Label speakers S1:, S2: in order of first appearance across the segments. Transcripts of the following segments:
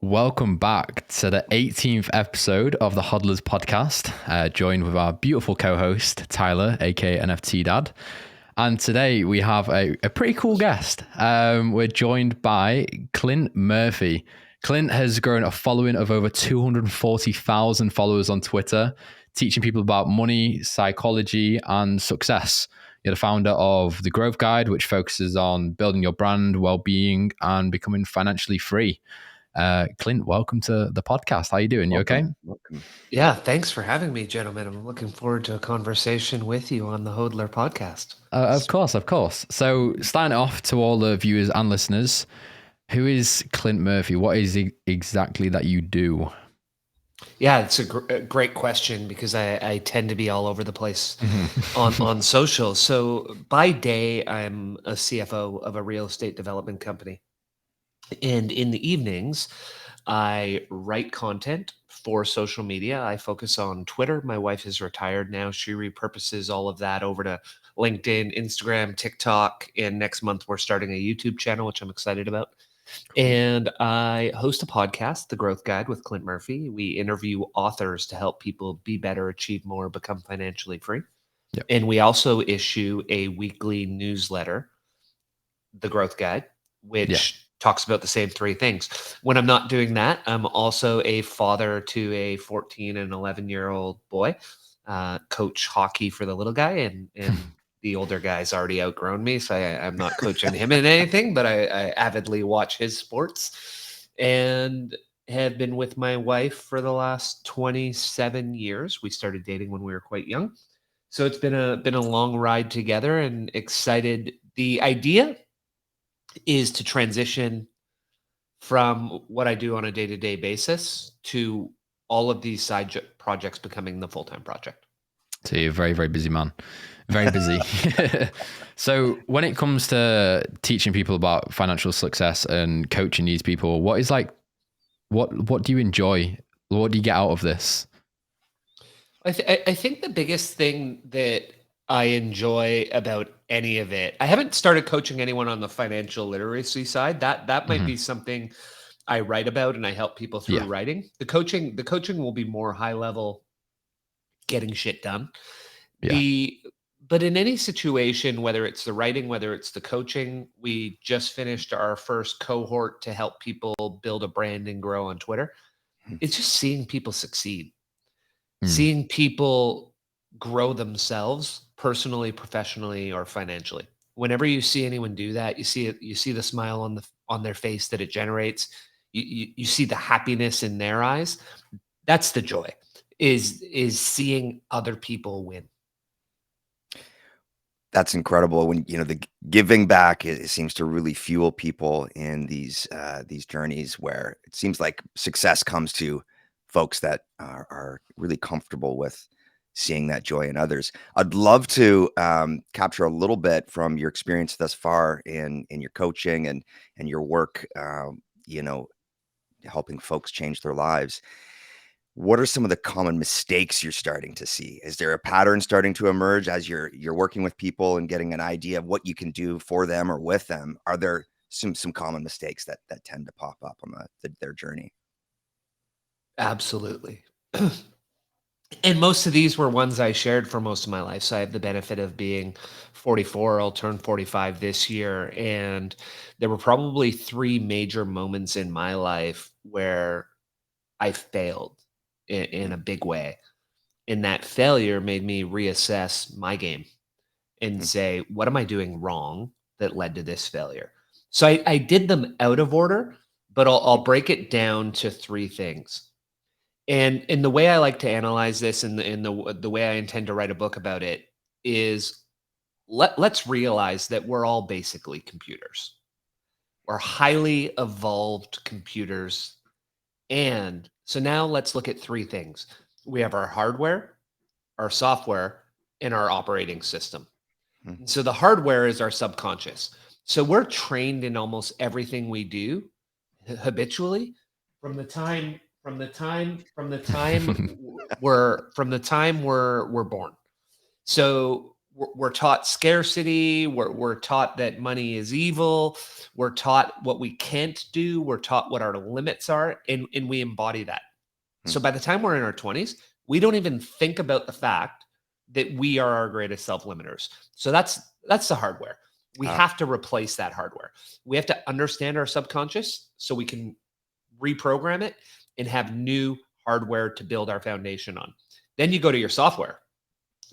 S1: Welcome back to the 18th episode of the Hodlers Podcast, joined with our beautiful co-host, Tyler, aka NFT Dad. And today we have a pretty cool guest. We're joined by Clint Murphy. Clint has grown a following of over 240,000 followers on Twitter, teaching people about money, psychology, and success. You're the founder of The Growth Guide, which focuses on building your brand, well-being, and becoming financially free. Clint, welcome to the podcast. How you doing? You okay?
S2: Welcome. Yeah, thanks for having me, gentlemen. I'm looking forward to a conversation with you on the Hodler podcast.
S1: Of course. So starting off to all the viewers and listeners, who is Clint Murphy? What is it exactly that you do?
S2: Yeah, it's a great question because I tend to be all over the place on social. So by day, I'm a CFO of a real estate development company. And in the evenings, I write content for social media. I focus on Twitter. My wife is retired now. She repurposes all of that over to LinkedIn, Instagram, TikTok. And next month, we're starting a YouTube channel, which I'm excited about. And I host a podcast, The Growth Guide with Clint Murphy. We interview authors to help people be better, achieve more, become financially free.
S1: Yep.
S2: And we also issue a weekly newsletter, The Growth Guide, which talks about the same three things. When I'm not doing that, I'm also a father to a 14 and 11-year-old boy, coach hockey for the little guy, and the older guy's already outgrown me, so I'm not coaching him in anything, but I avidly watch his sports and have been with my wife for the last 27 years. We started dating when we were quite young. So it's been a long ride together and excited. The idea is to transition from what I do on a day-to-day basis to all of these projects becoming the full-time project.
S1: So you're a very, very busy man. Very busy. So when it comes to teaching people about financial success and coaching these people, what do you enjoy? What do you get out of this?
S2: I think the biggest thing that I enjoy about any of it, I haven't started coaching anyone on the financial literacy side. That might be something I write about and I help people through
S1: Yeah.
S2: writing. The coaching will be more high level, getting shit done.
S1: Yeah.
S2: But in any situation, whether it's the writing, whether it's the coaching, we just finished our first cohort to help people build a brand and grow on Twitter. It's just seeing people succeed, seeing people grow themselves personally, professionally, or financially. Whenever you see anyone do that, you see the smile on their face that it generates. You see the happiness in their eyes. That's the joy, is seeing other people win.
S3: That's incredible. When the giving back, it seems to really fuel people in these journeys where it seems like success comes to folks that are really comfortable with seeing that joy in others. I'd love to capture a little bit from your experience thus far in your coaching and your work, helping folks change their lives. What are some of the common mistakes you're starting to see? Is there a pattern starting to emerge as you're working with people and getting an idea of what you can do for them or with them? Are there some common mistakes that tend to pop up on their journey?
S2: Absolutely. And most of these were ones I shared for most of my life. So I have the benefit of being 44. I'll turn 45 this year. And there were probably three major moments in my life where I failed in a big way. And that failure made me reassess my game and say, what am I doing wrong that led to this failure? So I did them out of order, but I'll break it down to three things. And the way I like to analyze this, and the way I intend to write a book about it, is let's realize that we're all basically computers. We're highly evolved computers. And so now let's look at three things. We have our hardware, our software, and our operating system. And so the hardware is our subconscious. So we're trained in almost everything we do habitually from the time we're born. So we're taught scarcity. We're taught that money is evil. We're taught what we can't do. We're taught what our limits are, and we embody that. So by the time we're in our 20s, we don't even think about the fact that we are our greatest self-limiters. So that's the hardware. We have to replace that hardware. We have to understand our subconscious so we can reprogram it and have new hardware to build our foundation on. Then you go to your software.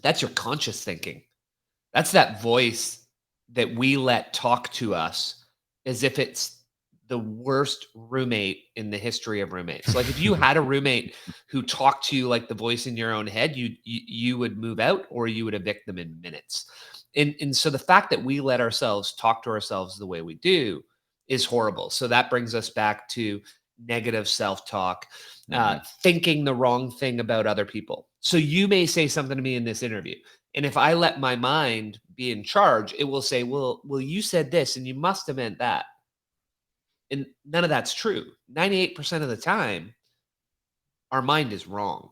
S2: That's your conscious thinking. That's that voice that we let talk to us as if it's the worst roommate in the history of roommates. Like if you had a roommate who talked to you like the voice in your own head, you would move out or you would evict them in minutes. And so the fact that we let ourselves talk to ourselves the way we do is horrible. So that brings us back to negative self-talk, thinking the wrong thing about other people. So you may say something to me in this interview, and if I let my mind be in charge, it will say, well, you said this and you must have meant that. And none of that's true. 98% of the time, our mind is wrong.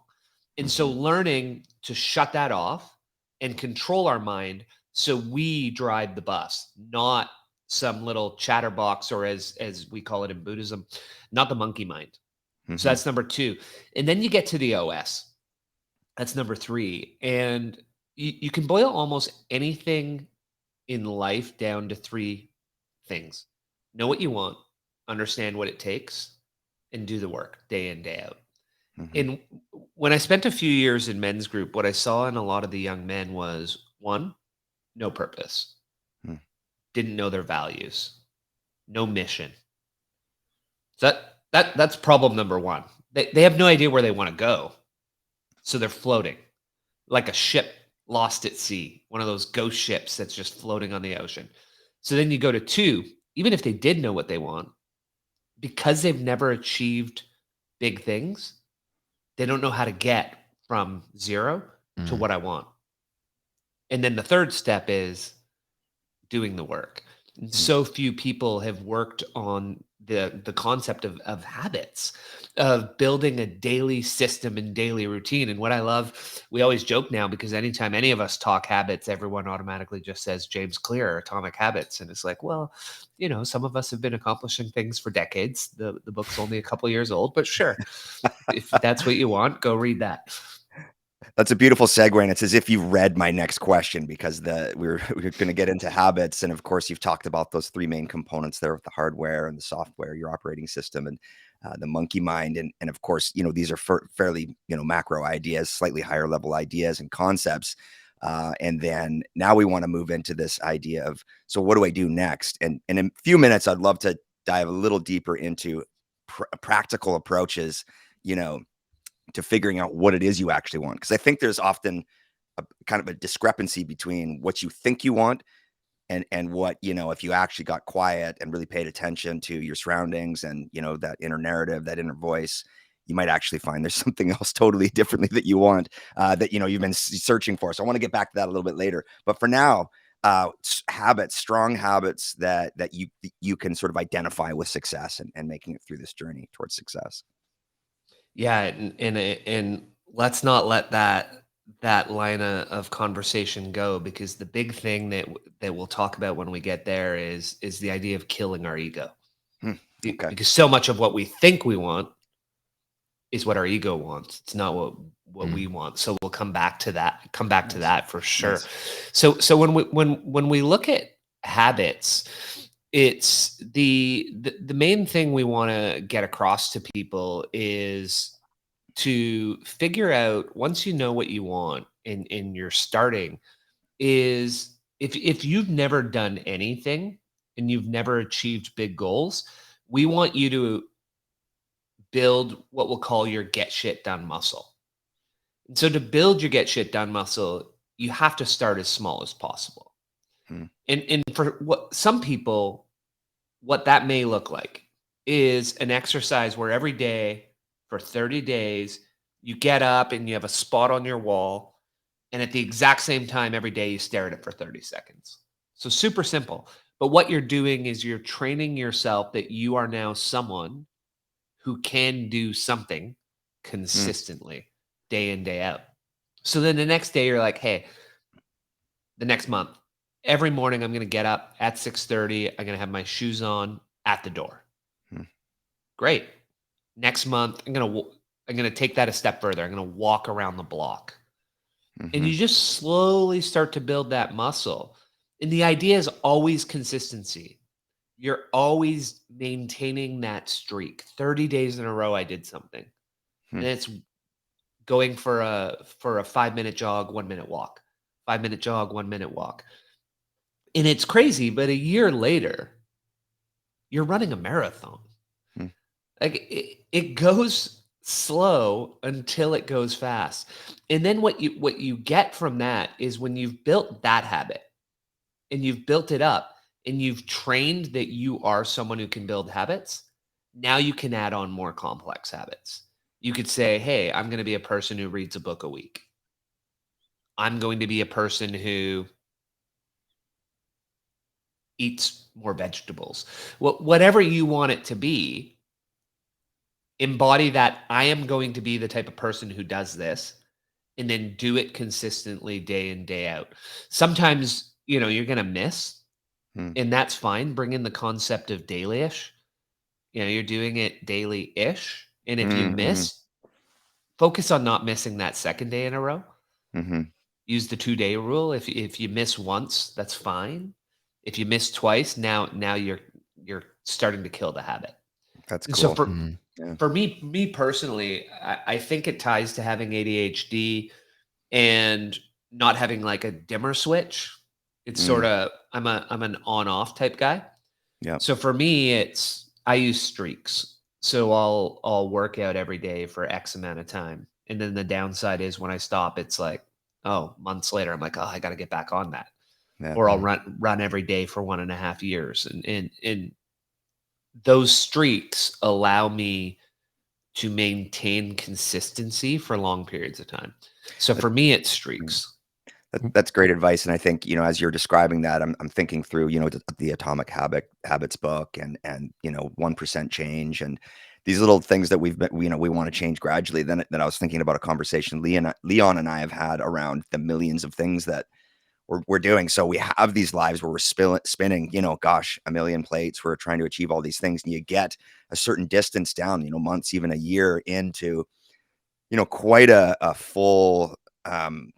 S2: And so learning to shut that off and control our mind so we drive the bus, not some little chatterbox, or as we call it in Buddhism, not the monkey mind. So that's number 2. And then you get to the OS. That's number 3. And you can boil almost anything in life down to 3 things. Know what you want, understand what it takes, and do the work day in, day out. And when I spent a few years in men's group, what I saw in a lot of the young men was 1, no purpose, didn't know their values, no mission. So that's problem number 1. They have no idea where they want to go. So they're floating like a ship lost at sea, one of those ghost ships that's just floating on the ocean. So then you go to 2, even if they did know what they want, because they've never achieved big things, they don't know how to get from 0 to what I want. And then the 3rd step is doing the work. And so few people have worked on the concept of habits, of building a daily system and daily routine. And what I love, we always joke now, because anytime any of us talk habits, everyone automatically just says James Clear, Atomic Habits. And it's like, well, some of us have been accomplishing things for decades. The book's only a couple years old, but sure, if that's what you want, go read that.
S3: That's a beautiful segue, and it's as if you've read my next question, because we're going to get into habits, and of course, you've talked about those 3 main components there with the hardware and the software, your operating system, and the monkey mind, and of course, these are fairly macro ideas, slightly higher level ideas and concepts, and then now we want to move into this idea of, so what do I do next? And in a few minutes, I'd love to dive a little deeper into practical approaches, to figuring out what it is you actually want. Because I think there's often a kind of a discrepancy between what you think you want and what, if you actually got quiet and really paid attention to your surroundings and, that inner narrative, that inner voice, you might actually find there's something else totally differently that you want, that, you've been searching for. So I want to get back to that a little bit later. But for now, habits, strong habits that you can sort of identify with success and making it through this journey towards success.
S2: Yeah, and let's not let that line of conversation go, because the big thing that we'll talk about when we get there is the idea of killing our ego.
S3: Okay.
S2: Because so much of what we think we want is what our ego wants. It's not what we want. So we'll come back to that. Come back to that for sure.
S3: Nice.
S2: So when we look at habits, it's the main thing we want to get across to people is to figure out, once you know what you want and you're starting, is if you've never done anything and you've never achieved big goals, we want you to build what we'll call your get shit done muscle. And so to build your get shit done muscle, you have to start as small as possible. And for some people, what that may look like is an exercise where every day for 30 days, you get up and you have a spot on your wall. And at the exact same time, every day you stare at it for 30 seconds. So super simple. But what you're doing is you're training yourself that you are now someone who can do something consistently day in, day out. So then the next day you're like, hey, the next month, every morning I'm going to get up at 6:30. I'm going to have my shoes on at the door.
S3: Hmm.
S2: Great. Next month, I'm going to take that a step further. I'm going to walk around the block. And you just slowly start to build that muscle. And the idea is always consistency. You're always maintaining that streak. 30 days in a row I did something. And it's going for a 5-minute jog, 1-minute walk. 5-minute jog, 1-minute walk. And it's crazy, but a year later, you're running a marathon. Like it goes slow until it goes fast. And then what you get from that is when you've built that habit and you've built it up and you've trained that you are someone who can build habits, now you can add on more complex habits. You could say, hey, I'm going to be a person who reads a book a week. I'm going to be a person who eats more vegetables. Whatever you want it to be, embody that I am going to be the type of person who does this, and then do it consistently day in, day out. Sometimes, you're going to miss, and that's fine. Bring in the concept of daily-ish. You're doing it daily-ish. And if you miss, focus on not missing that second day in a row. Use the 2-day rule. If you miss once, that's fine. If you miss twice, now you're starting to kill the habit.
S3: That's cool.
S2: So for me personally, I think it ties to having ADHD and not having like a dimmer switch. It's sort of I'm an on-off type guy.
S3: Yeah.
S2: So for me, I use streaks. So I'll work out every day for X amount of time. And then the downside is when I stop, it's like, months later, I'm like, I got to get back on that.
S3: Yeah.
S2: Or I'll run every day for 1.5 years. And those streaks allow me to maintain consistency for long periods of time. So for me, it's streaks.
S3: That's great advice. And I think, as you're describing that, I'm thinking through, the Atomic Habits book and 1% change and these little things that we want to change gradually. Then I was thinking about a conversation Leon and I have had around the millions of things that we're doing. So we have these lives where we're spinning, 1 million plates. We're trying to achieve all these things. And you get a certain distance down, months, even a year into, quite a full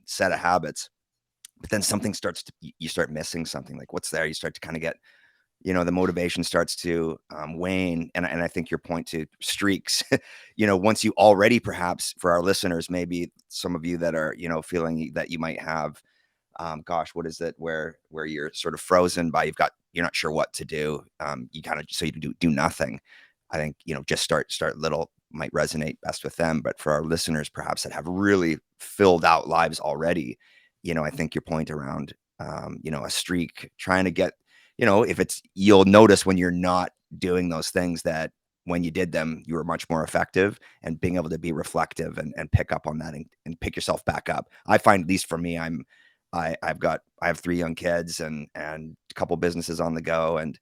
S3: set of habits. But then something you start missing something. Like what's there? You start to kind of get, the motivation starts to wane. And I think your point to streaks, once you already, perhaps for our listeners, maybe some of you that are, feeling that you might have, what is it where you're sort of frozen by, you're not sure what to do. You kind of, so you do nothing. I think, just start little might resonate best with them. But for our listeners, perhaps that have really filled out lives already, I think your point around, a streak, trying to get, you'll notice when you're not doing those things that when you did them, you were much more effective, and being able to be reflective and pick up on that and pick yourself back up. I find, at least for me, I have 3 young kids and a couple businesses on the go. And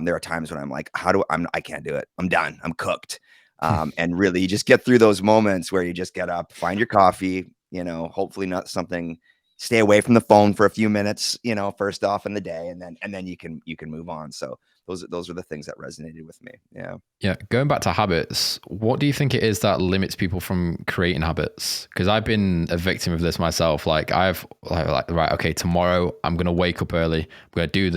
S3: there are times when I'm like, I can't do it. I'm done. I'm cooked. And really you just get through those moments where you just get up, find your coffee, hopefully not something, stay away from the phone for a few minutes, first off in the day, and then you can move on. So those are the things that resonated with me. Yeah.
S1: Yeah. Going back to habits, what do you think it is that limits people from creating habits? Because I've been a victim of this myself. Like I've like, right, okay, tomorrow I'm going to wake up early. I'm going to do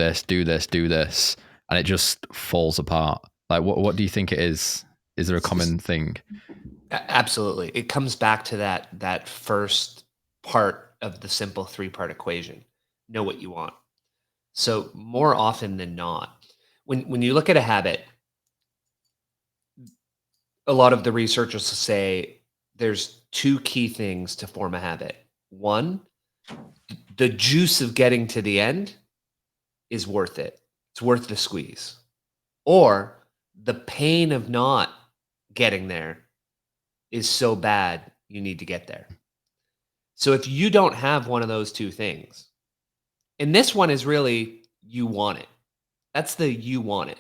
S1: this. And it just falls apart. Like what do you think it is? Is there a common thing?
S2: Absolutely. It comes back to that first part of the simple 3-part equation. Know what you want. So more often than not, when you look at a habit, a lot of the researchers will say there's 2 key things to form a habit. One, the juice of getting to the end is worth it. It's worth the squeeze. Or the pain of not getting there is so bad you need to get there. So if you don't have one of those 2 things, and this one is really you want it. That's the you want it.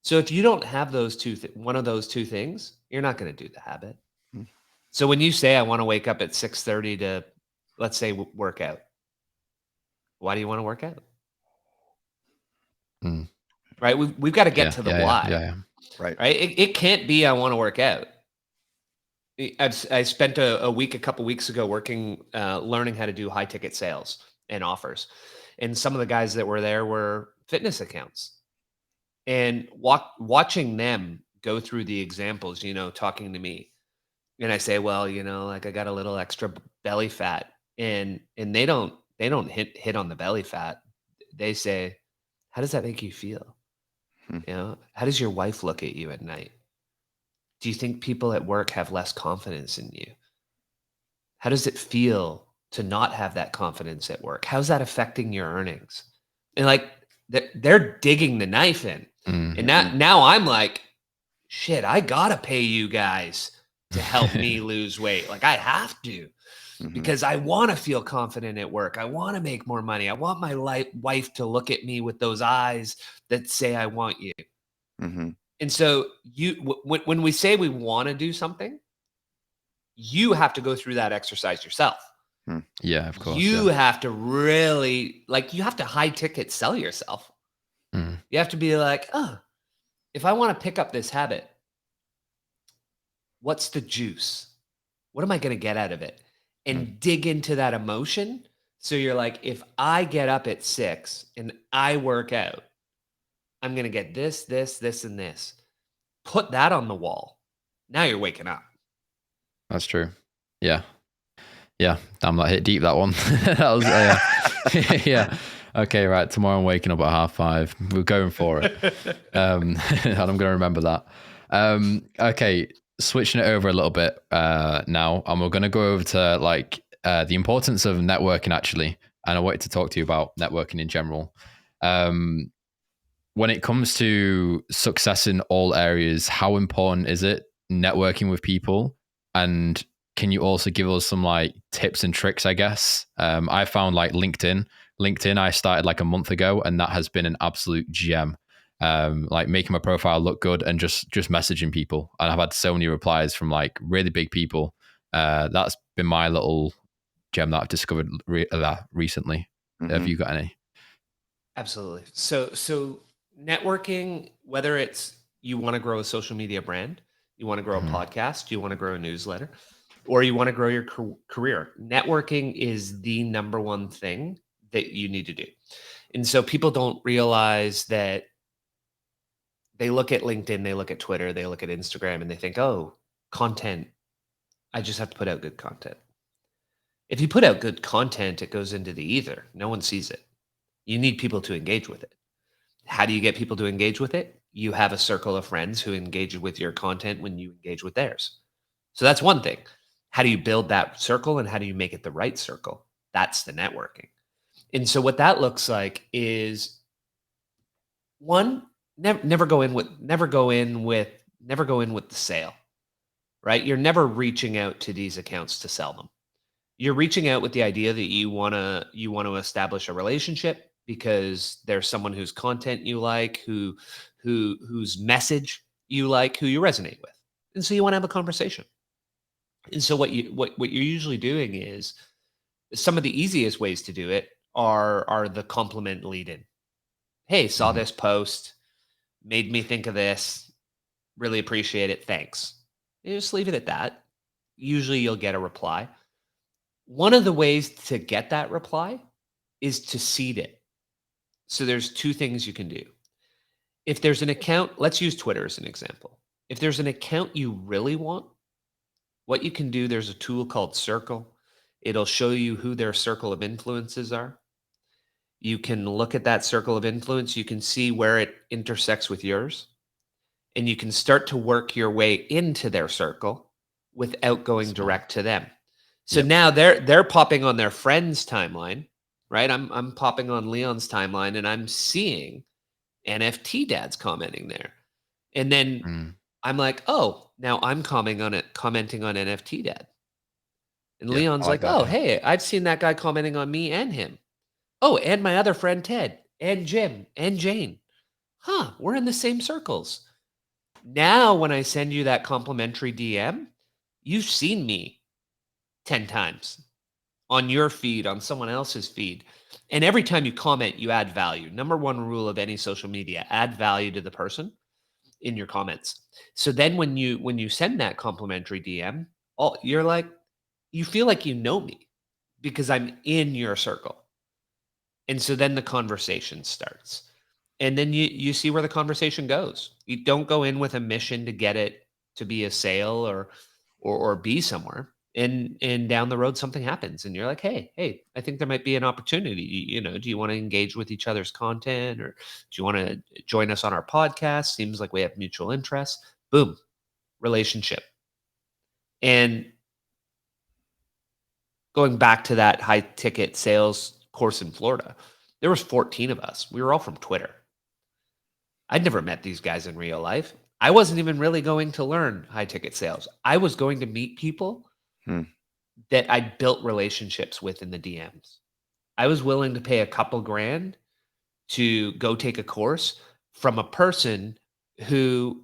S2: So if you don't have those one of those 2 things, you're not going to do the habit. So when you say I want to wake up at 6:30 to, let's say, work out, Why do you want to work out?
S1: Mm.
S2: Right? We've got to get to the why.
S1: Yeah.
S3: Right.
S2: Right? It can't be I want to work out. I spent a couple weeks ago working, learning how to do high ticket sales and offers. And some of the guys that were there were fitness accounts. And watching them go through the examples, talking to me. And I say, well, like I got a little extra belly fat. And they don't hit on the belly fat. They say, how does that make you feel?
S3: Hmm.
S2: How does your wife look at you at night? Do you think people at work have less confidence in you? How does it feel to not have that confidence at work? How's that affecting your earnings? And like they're digging the knife in. And now I'm like, shit, I gotta pay you guys to help me lose weight. Like I have to, because I want to feel confident at work. I want to make more money. I want my wife to look at me with those eyes that say, I want you.
S3: Hmm.
S2: And so when we say we want to do something, you have to go through that exercise yourself.
S1: Yeah, of course.
S2: You have to really, like, you have to high ticket sell yourself. You have to be like, oh, if I want to pick up this habit, what's the juice? What am I going to get out of it? And dig into that emotion. So you're like, if I get up at 6 and I work out, I'm going to get this, and this. Put that on the wall. Now you're waking up.
S1: That's true. Yeah. Damn, that hit deep, that one. That was yeah. Okay, right. Tomorrow I'm waking up at 5:30. We're going for it. And I'm gonna remember that. Okay, switching it over a little bit now, and we're gonna go over to the importance of networking actually. And I wanted to talk to you about networking in general. When it comes to success in all areas, how important is it networking with people? And can you also give us some tips and tricks, I guess? I found LinkedIn. I started a month ago, and that has been an absolute gem. Making my profile look good and just messaging people. And I've had so many replies from really big people. That's been my little gem that I've discovered recently. Have you got any?
S2: Absolutely. So networking, whether it's you want to grow a social media brand, you want to grow a podcast, you want to grow a newsletter, or you want to grow your career, networking is the number one thing that you need to do. And so people don't realize that. They look at LinkedIn, they look at Twitter, they look at Instagram, and they think, oh, content. I just have to put out good content. If you put out good content, it goes into the ether. No one sees it. You need people to engage with it. How do you get people to engage with it? You have a circle of friends who engage with your content when you engage with theirs. So that's one thing. How do you build that circle and how do you make it the right circle? That's the networking. And so what that looks like is one, never go in with the sale, right? You're never reaching out to these accounts to sell them. You're reaching out with the idea that you want to establish a relationship because there's someone whose content you like, whose message you like, who you resonate with. And so you want to have a conversation. And so what you're usually doing is some of the easiest ways to do it are the compliment lead in. Hey, saw this post, made me think of this, really appreciate it, thanks. You just leave it at that. Usually you'll get a reply. One of the ways to get that reply is to seed it. So there's two things you can do. If there's an account, let's use Twitter as an example. If there's an account you really want, what you can do, there's a tool called Circle. It'll show you who their circle of influences are. You can look at that circle of influence. You can see where it intersects with yours. And you can start to work your way into their circle without going direct to them. So now they're popping on their friend's timeline, right? I'm popping on Leon's timeline and I'm seeing NFT dads commenting there. And then I'm like, oh, now I'm commenting on NFT dad. And Leon's like, oh, hey, I've seen that guy commenting on me and him. Oh, and my other friend Ted and Jim and Jane. Huh, we're in the same circles. Now, when I send you that complimentary DM, you've seen me 10 times on your feed, on someone else's feed. And every time you comment, you add value. Number one rule of any social media, add value to the person in your comments. So then when you send that complimentary DM, you're like, you feel like you know me because I'm in your circle. And so then the conversation starts. And then you see where the conversation goes. You don't go in with a mission to get it to be a sale or be somewhere. And down the road something happens and you're like, hey, I think there might be an opportunity. Do you want to engage with each other's content, or do you want to join us on our podcast? Seems like we have mutual interests. Boom, relationship. And going back to that high ticket sales course in Florida, there was 14 of us. We were all from Twitter. I'd never met these guys in real life. I wasn't even really going to learn high ticket sales. I was going to meet people that I'd built relationships with in the DMs. I was willing to pay a couple grand to go take a course from a person who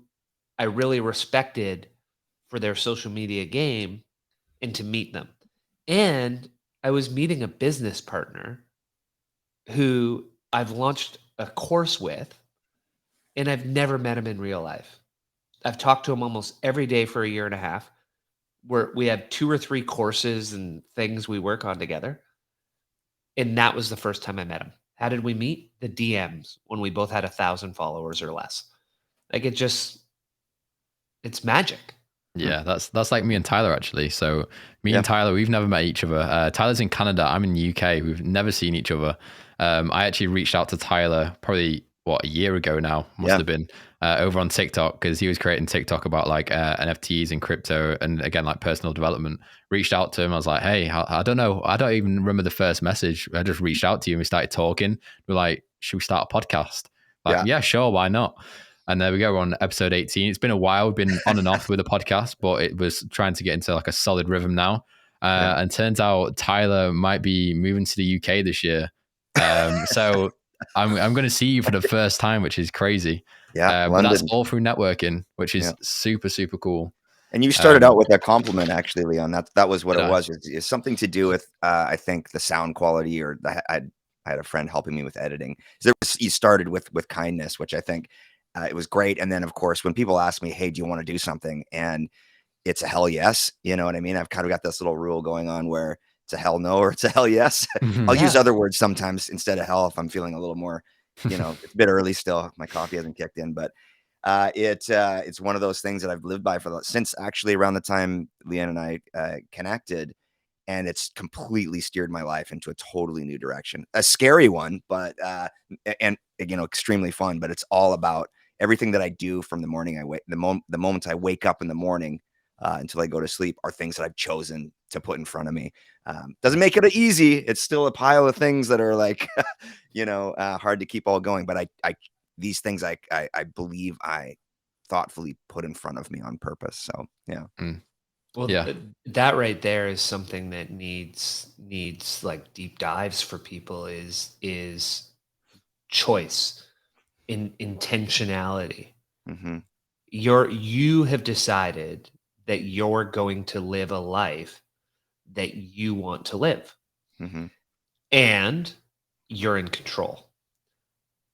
S2: I really respected for their social media game, and to meet them. And I was meeting a business partner who I've launched a course with, and I've never met him in real life. I've talked to him almost every day for a year and a half. We have 2 or 3 courses and things we work on together. And that was the first time I met him. How did we meet? The DMs, when we both had 1,000 followers or less. Like it's magic.
S1: Yeah, that's like me and Tyler, actually. So me and Tyler, we've never met each other. Tyler's in Canada. I'm in the UK. We've never seen each other. I actually reached out to Tyler probably a year ago now, must have been, over on TikTok, because he was creating TikTok about like NFTs and crypto, and again, like personal development. Reached out to him. I was like, hey, I don't know. I don't even remember the first message. I just reached out to you and we started talking. We're like, should we start a podcast? Like, yeah, sure. Why not? And there we go. We're on episode 18. It's been a while. We've been on and off with the podcast, but it was trying to get into like a solid rhythm now. And turns out Tyler might be moving to the UK this year. So I'm going to see you for the first time, which is crazy.
S3: Yeah,
S1: but that's all through networking, which is super, super cool.
S3: And you started out with a compliment, actually, Leon. That was what it was. It's something to do with, I think, the sound quality, or I had a friend helping me with editing. You started with kindness, which I think it was great. And then, of course, when people ask me, hey, do you want to do something? And it's a hell yes. You know what I mean? I've kind of got this little rule going on where it's a hell no or it's a hell yes. I'll use other words sometimes instead of hell if I'm feeling a little more, it's a bit early still. My coffee hasn't kicked in, but it's one of those things that I've lived by since actually around the time Leanne and I connected. And it's completely steered my life into a totally new direction. A scary one, but extremely fun. But it's all about everything that I do from the morning the moment I wake up in the morning until I go to sleep are things that I've chosen to put in front of me. Doesn't make it easy. It's still a pile of things that are like, hard to keep all going. But these things I believe I thoughtfully put in front of me on purpose. So yeah.
S2: Well, that right there is something that needs like deep dives for people is choice, intentionality. You have decided that you're going to live a life that you want to live, and you're in control.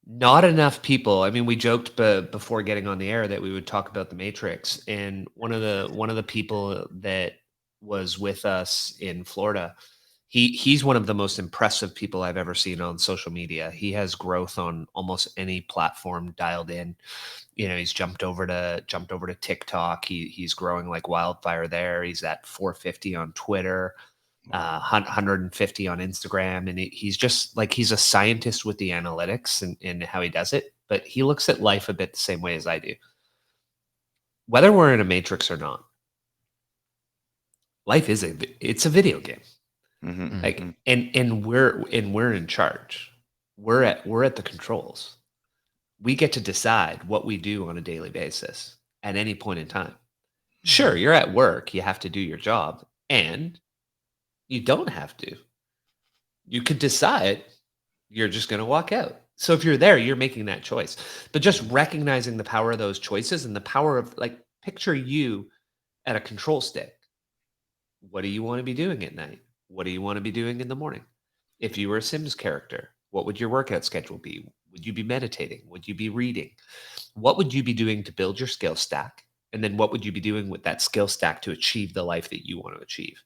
S2: Not enough people. I mean, we joked before getting on the air that we would talk about the Matrix, and one of the people that was with us in Florida, he's one of the most impressive people I've ever seen on social media. He has growth on almost any platform dialed in. He's jumped over to TikTok. He's growing like wildfire there. He's at 450 on Twitter. 150 on Instagram, and he's just like, he's a scientist with the analytics and how he does it, but he looks at life a bit the same way as I do. Whether we're in a matrix or not, life it's a video game. Like, and we're in charge. We're at the controls. We get to decide what we do on a daily basis at any point in time. Sure, you're at work, you have to do your job, and you don't have to. You could decide you're just going to walk out. So if you're there, you're making that choice. But just recognizing the power of those choices and the power of, like, picture you at a control stick. What do you want to be doing at night? what do you want to be doing in the morning? If you were a Sims character, what would your workout schedule be? Would you be meditating? Would you be reading? What would you be doing to build your skill stack? And then what would you be doing with that skill stack to achieve the life that you want to achieve?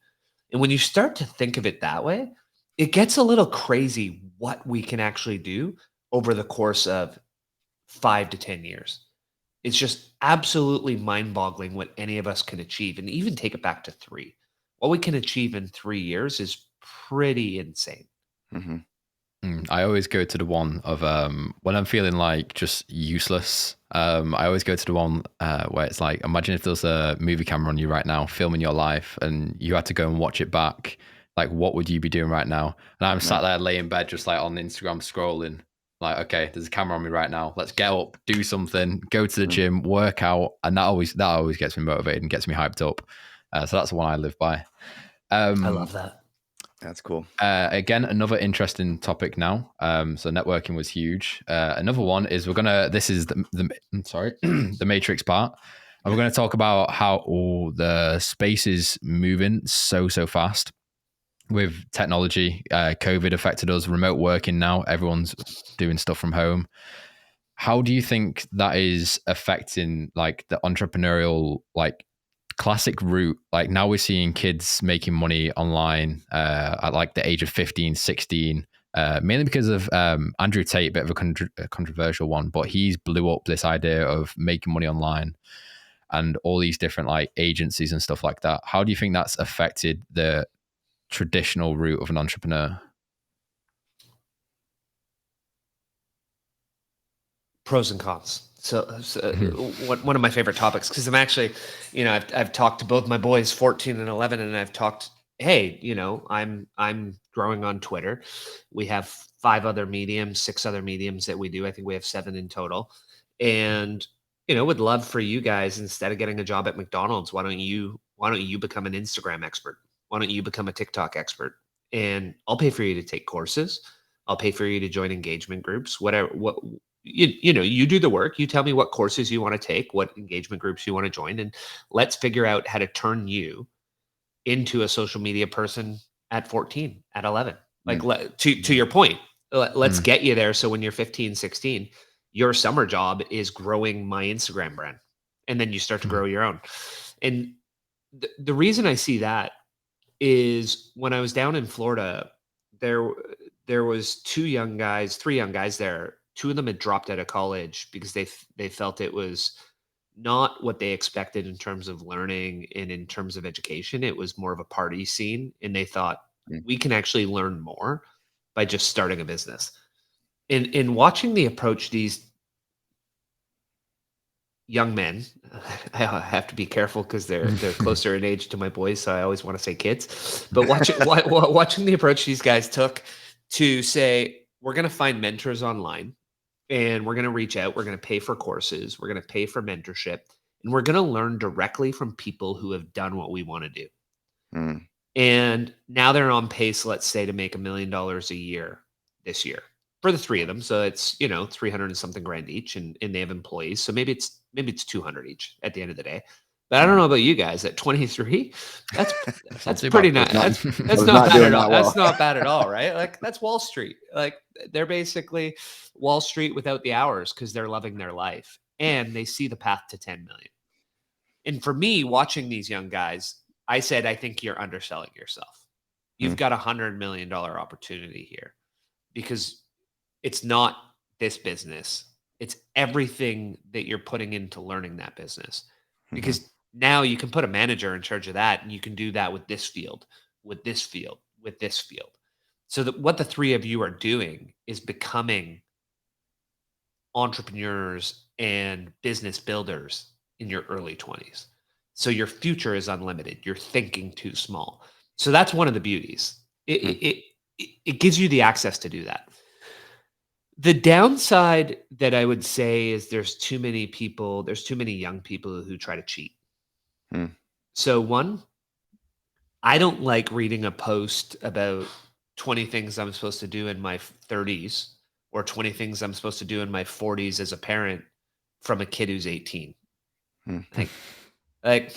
S2: And when you start to think of it that way, it gets a little crazy what we can actually do over the course of 5 to 10 years. It's just absolutely mind-boggling what any of us can achieve, and even take it back to 3. What we can achieve in 3 years is pretty insane.
S3: Mhm.
S1: I always go to the one of when I'm feeling like just useless. I always go to the one where it's like, imagine if there's a movie camera on you right now, filming your life, and you had to go and watch it back. Like, what would you be doing right now? And I'm sat there, lay in bed, just like on Instagram scrolling. Like, okay, there's a camera on me right now. Let's get up, do something, go to the gym, work out, and that always gets me motivated and gets me hyped up. So that's the one I live by.
S2: I love that.
S3: That's cool.
S1: Again, another interesting topic now. So networking was huge. Another one is this is the Matrix part. And we're going to talk about how the space is moving so fast with technology. COVID affected us, remote working now. Everyone's doing stuff from home. How do you think that is affecting like the entrepreneurial, like classic route? Like now we're seeing kids making money online at like the age of 15, 16, mainly because of Andrew Tate, a bit of a controversial one, but he's blew up this idea of making money online and all these different like agencies and stuff like that. How do you think that's affected the traditional route of an entrepreneur?
S2: Pros and cons. So, one of my favorite topics, because I'm actually, I've talked to both my boys, 14 and 11, and I've talked. Hey, I'm growing on Twitter. We have 5 other mediums, 6 other mediums that we do. I think we have 7 in total, and would love for you guys, instead of getting a job at McDonald's, why don't you become an Instagram expert? Why don't you become a TikTok expert? And I'll pay for you to take courses. I'll pay for you to join engagement groups, whatever. You do the work. You tell me what courses you want to take, what engagement groups you want to join, and let's figure out how to turn you into a social media person at 14, at 11. Like, to your point, let's get you there. So when you're 15, 16, your summer job is growing my Instagram brand, and then you start to grow your own. And the reason I see that is when I was down in Florida, there was 3 young guys there. 2 of them had dropped out of college because they felt it was not what they expected in terms of learning and in terms of education. It was more of a party scene, and they thought we can actually learn more by just starting a business. In watching the approach these young men, I have to be careful because they're closer in age to my boys, so I always want to say kids. But watching the approach these guys took to say, we're going to find mentors online, and we're going to reach out, we're going to pay for courses, we're going to pay for mentorship, and we're going to learn directly from people who have done what we want to do. And now they're on pace, let's say, to make $1 million a year this year for the 3 of them. So it's 300 and something grand each, and they have employees, so maybe it's 200 each at the end of the day. But I don't know about you guys at 23. That's pretty nice. That's not bad at all. That's not bad at all, right? Like, that's Wall Street. Like, they're basically Wall Street without the hours, because they're loving their life and they see the path to 10 million. And for me, watching these young guys, I said, I think you're underselling yourself. You've got $100 million opportunity here, because it's not this business. It's everything that you're putting into learning that business. Because now you can put a manager in charge of that, and you can do that with this field, with this field, with this field. So that what the 3 of you are doing is becoming entrepreneurs and business builders in your early 20s. So your future is unlimited. You're thinking too small. So that's one of the beauties. It gives you the access to do that. The downside that I would say is there's too many young people who try to cheat. So one, I don't like reading a post about 20 things I'm supposed to do in my 30s or 20 things I'm supposed to do in my 40s as a parent from a kid who's 18. Like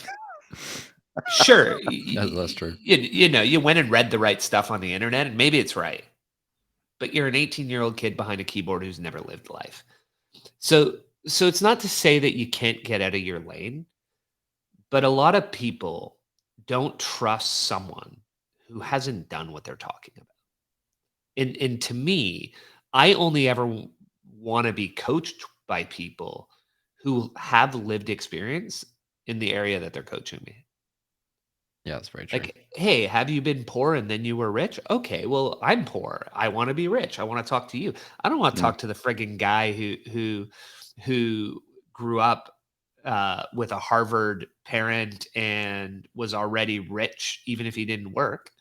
S2: Sure,
S1: That's true.
S2: you went and read the right stuff on the internet, and maybe it's right, but you're an 18-year-old kid behind a keyboard who's never lived life. So so it's not to say that you can't get out of your lane, but a lot of people don't trust someone who hasn't done what they're talking about. And to me, I only ever want to be coached by people who have lived experience in the area that they're coaching me.
S1: Yeah, that's very true.
S2: Like, hey, have you been poor and then you were rich? Okay, well, I'm poor. I want to be rich. I want to talk to you. I don't want to
S3: Mm,
S2: talk to the frigging guy who grew up with a Harvard parent and was already rich, even if he didn't work.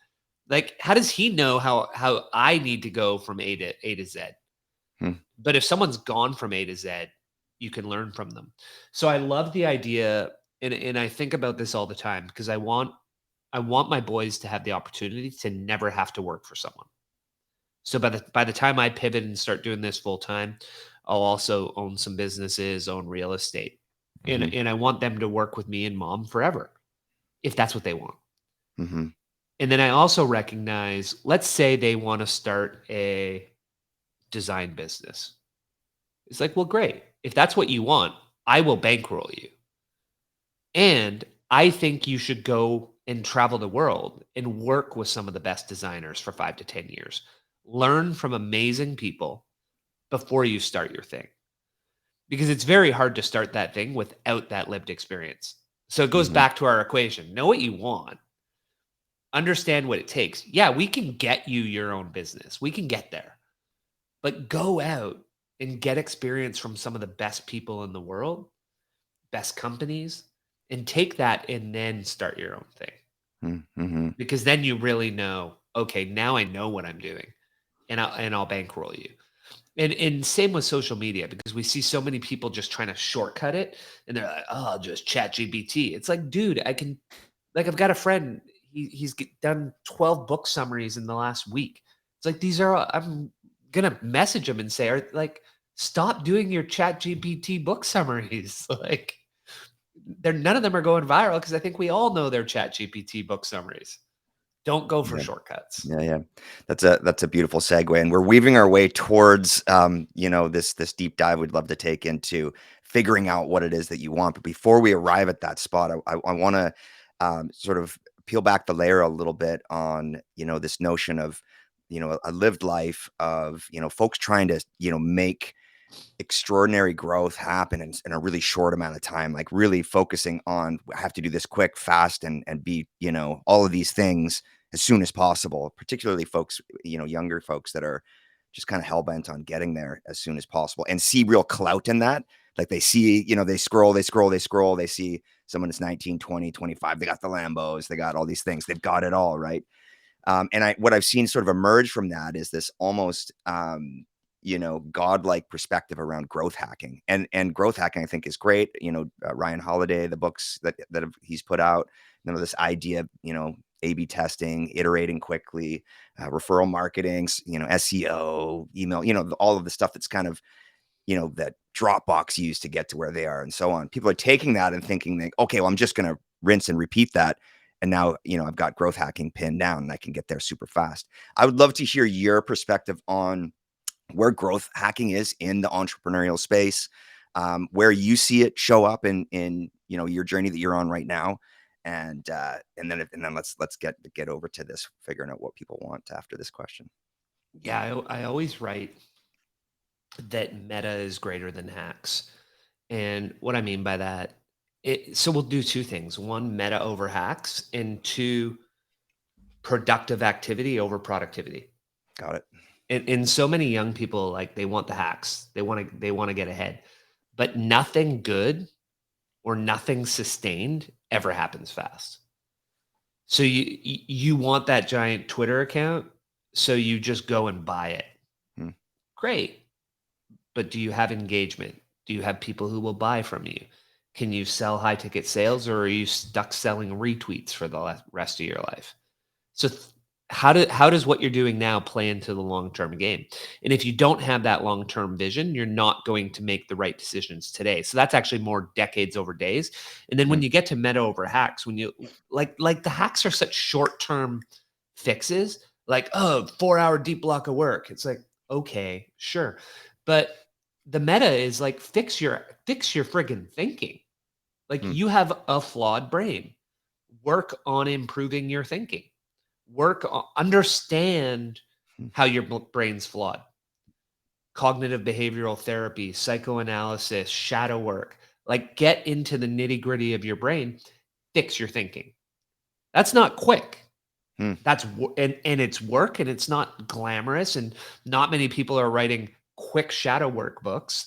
S2: Like, how does he know how I need to go from A to Z?
S3: mm,
S2: But if someone's gone from A to Z, you can learn from them. So I love the idea, and I think about this all the time because I want my boys to have the opportunity to never have to work for someone. So by the time I pivot and start doing this full time, I'll also own some businesses, own real estate.
S3: mhm,
S2: And I want them to work with me and mom forever if that's what they want.
S3: mhm,
S2: And then I also recognize, let's say they want to start a design business. It's like, well, great. If that's what you want, I will bankroll you. And I think you should go and travel the world and work with some of the best designers for 5 to 10 years. Learn from amazing people before you start your thing. Because it's very hard to start that thing without that lived experience. So it goes
S3: mhm,
S2: back to our equation. Know what you want, understand what it takes. Yeah, we can get you your own business. We can get there. But go out and get experience from some of the best people in the world, best companies, and take that and then start your own thing.
S3: mm, mhm.
S2: Because then you really know, okay, now I know what I'm doing and I'll bankroll you. And same with social media because we see so many people just trying to shortcut it and they're like, oh, just chat GPT. It's like, dude, I can like I've got a friend, done 12 book summaries in the last week. It's like these are I'm gonna message him and say, are like, stop doing your chat GPT book summaries. Like they're none of them are going viral because I think we all know their chat GPT book summaries. Don't go for
S3: Yeah.
S2: shortcuts.
S3: Yeah, yeah. That's a beautiful segue, and we're weaving our way towards this deep dive we'd love to take into figuring out what it is that you want. But before we arrive at that spot, I want to sort of peel back the layer a little bit on this notion of a lived life of folks trying to make extraordinary growth happen in a really short amount of time, like really focusing on I have to do this quick, fast, and be, all of these things as soon as possible, particularly folks, younger folks that are just kind of hell bent on getting there as soon as possible and see real clout in that. Like they see, they scroll, they see someone that's 19, 20, 25. They got the Lambos, they got all these things, they've got it all, right? And what I've seen sort of emerge from that is this almost godlike perspective around growth hacking. And growth hacking I think is great. Ryan Holiday, the books that he's put out, this idea of A/B testing, iterating quickly, referral marketing, SEO, email, all of the stuff that's kind of that Dropbox used to get to where they are and so on. People are taking that and thinking that, okay, well, I'm just going to rinse and repeat that. And now, I've got growth hacking pinned down and I can get there super fast. I would love to hear your perspective on where growth hacking is in the entrepreneurial space, where you see it show up in your journey that you're on right now. And then let's get over to this, figuring out what people want after this question.
S2: Yeah, I always write that meta is greater than hacks. And what I mean by that, so we'll do two things. One, meta over hacks, and two, productive activity over productivity.
S3: Got it.
S2: And so many young people, like they want the hacks. They want to get ahead. But nothing good or nothing sustained ever happens fast. So you want that giant Twitter account, so you just go and buy it.
S3: Hmm.
S2: Great. But do you have engagement? Do you have people who will buy from you? Can you sell high ticket sales or are you stuck selling retweets for the rest of your life? So how does what you're doing now play into the long-term game? And if you don't have that long-term vision, you're not going to make the right decisions today. So that's actually more decades over days. And then when
S3: Mm.
S2: you get to meta over hacks, when you like the hacks are such short-term fixes, like, oh, 4-hour deep block of work. It's like, okay, sure. But the meta is like fix your friggin' thinking. Like
S3: Mm.
S2: you have a flawed brain. Work on improving your thinking. Understand
S3: Mm.
S2: how your brain's flawed. Cognitive behavioral therapy, psychoanalysis, shadow work. Like get into the nitty-gritty of your brain, fix your thinking. That's not quick.
S3: Mm.
S2: And it's work, and it's not glamorous, and not many people are writing quick shadow work books.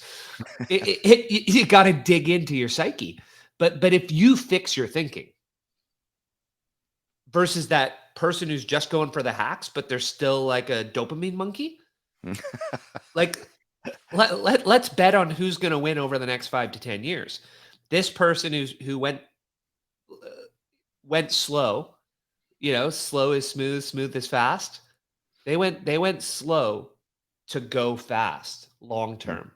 S2: You got to dig into your psyche. But if you fix your thinking versus that person who's just going for the hacks, but they're still like a dopamine monkey, like let's bet on who's going to win over the next 5 to 10 years. This person who went slow, slow is smooth, smooth is fast. They went slow to go fast long
S3: Mm.
S2: term.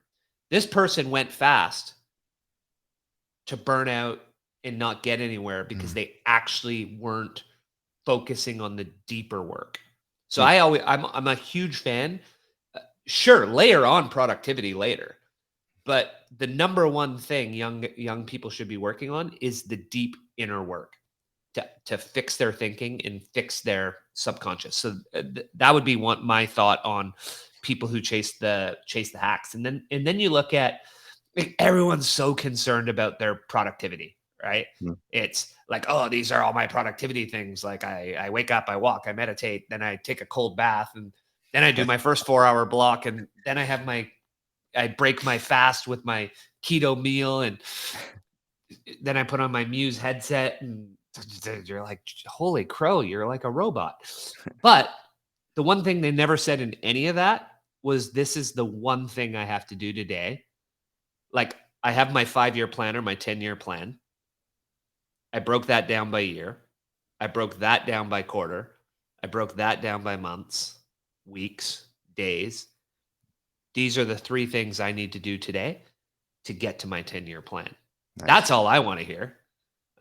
S2: This person went fast to burn out and not get anywhere because
S3: Mm.
S2: they actually weren't focusing on the deeper work. So
S3: Mm.
S2: I'm a huge fan. Sure, layer on productivity later, but the number one thing young people should be working on is the deep inner work to fix their thinking and fix their subconscious. So that would be my thought on people who chase the hacks. And then you look at, like, everyone's so concerned about their productivity, right?
S3: Mm.
S2: It's like, oh, these are all my productivity things. Like I wake up, I walk, I meditate, then I take a cold bath, and then I do my first 4-hour block, and then I break my fast with my keto meal, and then I put on my Muse headset, and you're like, holy crow, you're like a robot. But the one thing they never said in any of that was, this is the one thing I have to do today. Like, I have my 5-year plan or my 10-year plan. I broke that down by year. I broke that down by quarter. I broke that down by months, weeks, days. These are the 3 things I need to do today to get to my 10-year plan.
S3: Nice.
S2: That's all I want to hear.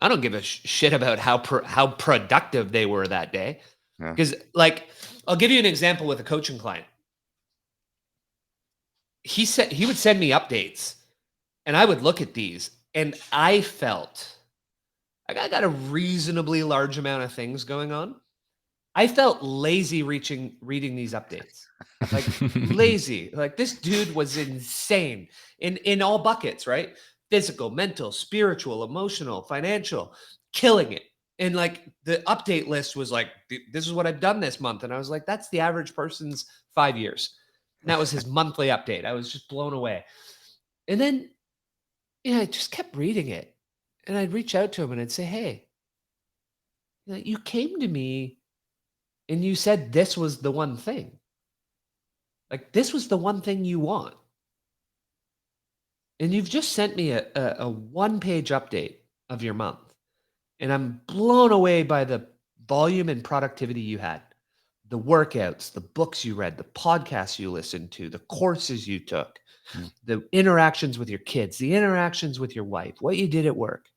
S2: I don't give a shit about how productive they were that day.
S3: Yeah.
S2: Because, like, I'll give you an example with a coaching client. He said he would send me updates, and I would look at these, and I felt like I got a reasonably large amount of things going on. I felt lazy reading these updates. Like, lazy. Like, this dude was insane in all buckets, right? Physical, mental, spiritual, emotional, financial, killing it. And like the update list was like, this is what I've done this month. And I was like, that's the average person's 5 years. And that was his monthly update. I was just blown away. And then, I just kept reading it. And I'd reach out to him and I'd say, hey, you came to me and you said this was the one thing. Like, this was the one thing you want. And you've just sent me a one-page update of your month. And I'm blown away by the volume and productivity you had. The workouts, the books you read, the podcasts you listened to, the courses you took,
S3: Mm.
S2: the interactions with your kids, the interactions with your wife, what you did at work,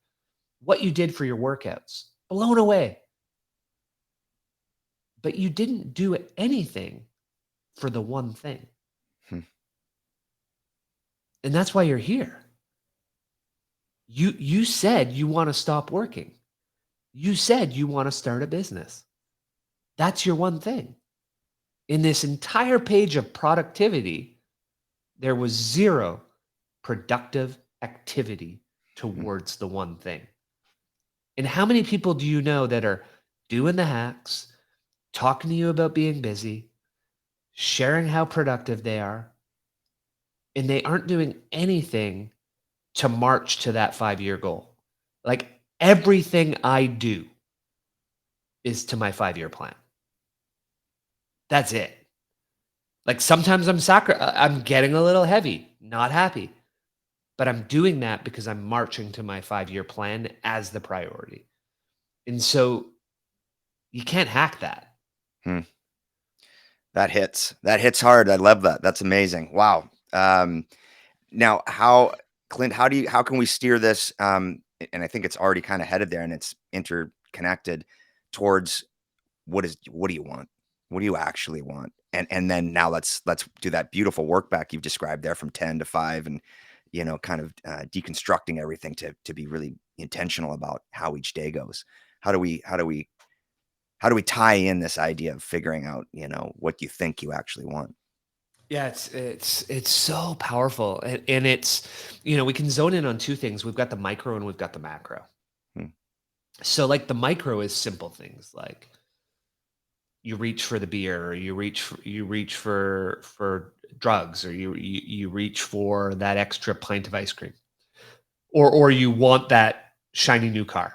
S2: what you did for your workouts. Blown away. But you didn't do anything for the one thing.
S3: Hmm.
S2: And that's why you're here. You said you want to stop working. You said you want to start a business. That's your one thing. In this entire page of productivity, there was 0 productive activity towards the one thing. And how many people do you know that are doing the hacks, talking to you about being busy, sharing how productive they are, and they aren't doing anything to march to that 5-year goal? Like, everything I do is to my 5-year plan. That's it. Like, sometimes I'm getting a little heavy, not happy, but I'm doing that because I'm marching to my 5-year plan as the priority. And so you can't hack that.
S3: Hmm. That hits hard. I love that. That's amazing. Wow. Now Clint, how can we steer this? And I think it's already kind of headed there and it's interconnected towards what do you want? What do you actually want? And then now let's do that beautiful work back you've described there from 10 to 5 and kind of deconstructing everything to be really intentional about how each day goes. How do we tie in this idea of figuring out, what you think you actually want?
S2: Yeah, it's so powerful, and it's we can zone in on two things. We've got the micro and we've got the macro.
S3: Hmm.
S2: So like the micro is simple things like you reach for the beer, or you reach for drugs, or you reach for that extra pint of ice cream, or you want that shiny new car,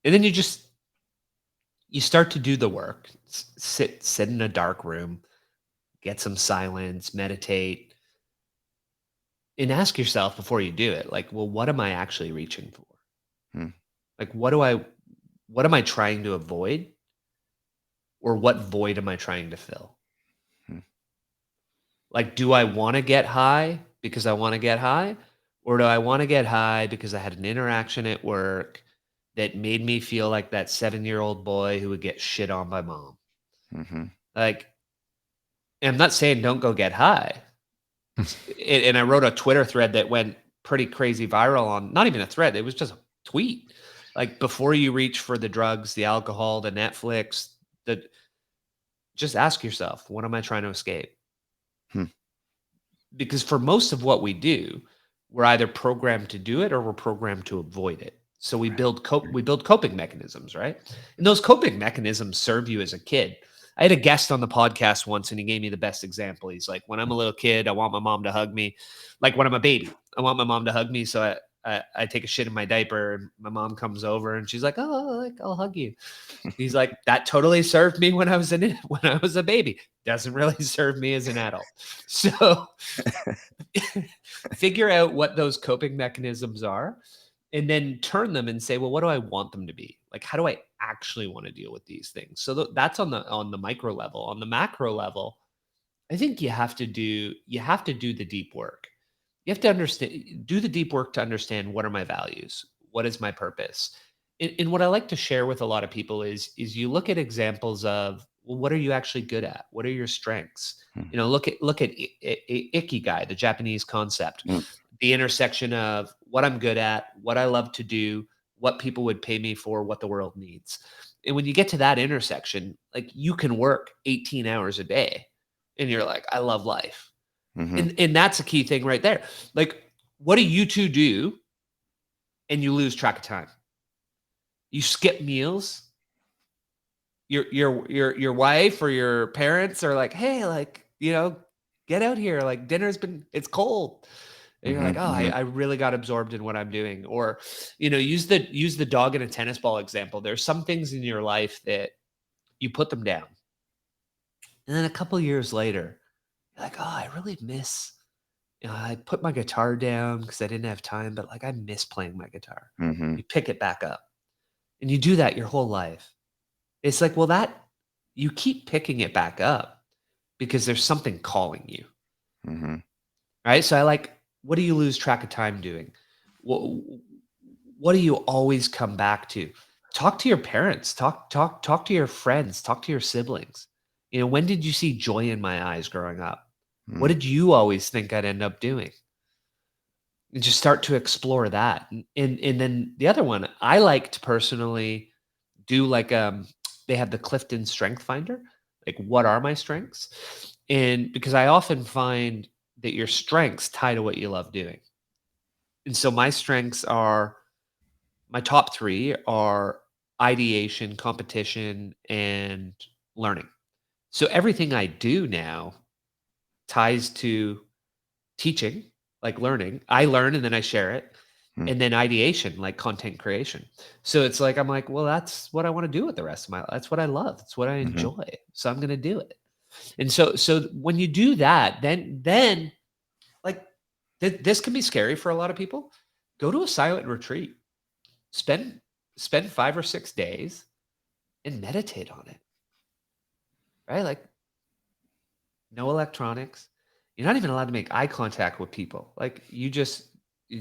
S2: and then you start to do the work. Sit in a dark room, get some silence, meditate, and ask yourself before you do it, like, well, what am I actually reaching for?
S3: Hmm.
S2: Like, what am I trying to avoid? Or what void am I trying to fill?
S3: Hmm.
S2: Like, do I want to get high because I want to get high? Or do I want to get high because I had an interaction at work that made me feel like that 7-year-old boy who would get shit on by mom?
S3: Mm-hmm.
S2: Like, and I'm not saying don't go get high. And I wrote a Twitter thread that went pretty crazy viral on, not even a thread, it was just a tweet. Like, before you reach for the drugs, the alcohol, the Netflix, just ask yourself, what am I trying to escape?
S3: Hmm.
S2: Because for most of what we do, we're either programmed to do it or we're programmed to avoid it. So we build coping mechanisms, right? And those coping mechanisms serve you as a kid. I had a guest on the podcast once and he gave me the best example. He's like, when I'm a little kid, I want my mom to hug me. Like when I'm a baby, I want my mom to hug me. So I take a shit in my diaper and my mom comes over and she's like, oh, like, I'll hug you. He's like, that totally served me when I was when I was a baby. Doesn't really serve me as an adult. So figure out what those coping mechanisms are and then turn them and say, well, what do I want them to be? Like, how do I actually want to deal with these things? So that's on the micro level. On the macro level, I think you have to do the deep work. You have to do the deep work to understand, what are my values? What is my purpose? And what I like to share with a lot of people is you look at examples of, well, what are you actually good at? What are your strengths?
S3: Hmm.
S2: Look at Ikigai, the Japanese concept, the intersection of what I'm good at, what I love to do, what people would pay me for, what the world needs. And when you get to that intersection, like, you can work 18 hours a day and you're like, I love life.
S3: Mm-hmm.
S2: And that's a key thing right there. Like, what do you two do and you lose track of time? You skip meals. Your wife or your parents are like, hey, like, get out here. Like, it's cold. And you're like, oh,
S3: Mm-hmm.
S2: I really got absorbed in what I'm doing. Or, use the dog and a tennis ball example. There's some things in your life that you put them down. And then a couple years later, you're like, oh, I really miss, I put my guitar down because I didn't have time, but like, I miss playing my guitar.
S3: Mm-hmm.
S2: You pick it back up and you do that your whole life. It's like, well, you keep picking it back up because there's something calling you,
S3: Mm-hmm.
S2: right? So what do you lose track of time doing? What, what do you always come back to? Talk to your parents, talk to your friends, talk to your siblings. When did you see joy in my eyes growing up? What did you always think I'd end up doing? And just start to explore that. And then the other one, I like to personally do, like, they have the Clifton Strength Finder. Like, what are my strengths? And because I often find that your strengths tie to what you love doing. And so my top 3 are ideation, competition, and learning. So everything I do now ties to teaching, like learning. I learn and then I share it.
S3: Hmm.
S2: And then ideation, like content creation. So it's like, I'm like, well, that's what I want to do with the rest of my life. That's what I love. That's what I
S3: Mm-hmm.
S2: enjoy. So I'm going to do it. And so when you do that, then like, this can be scary for a lot of people. Go to a silent retreat. Spend 5 or 6 days and meditate on it. right? Like no electronics. You're not even allowed to make eye contact with people. Like you just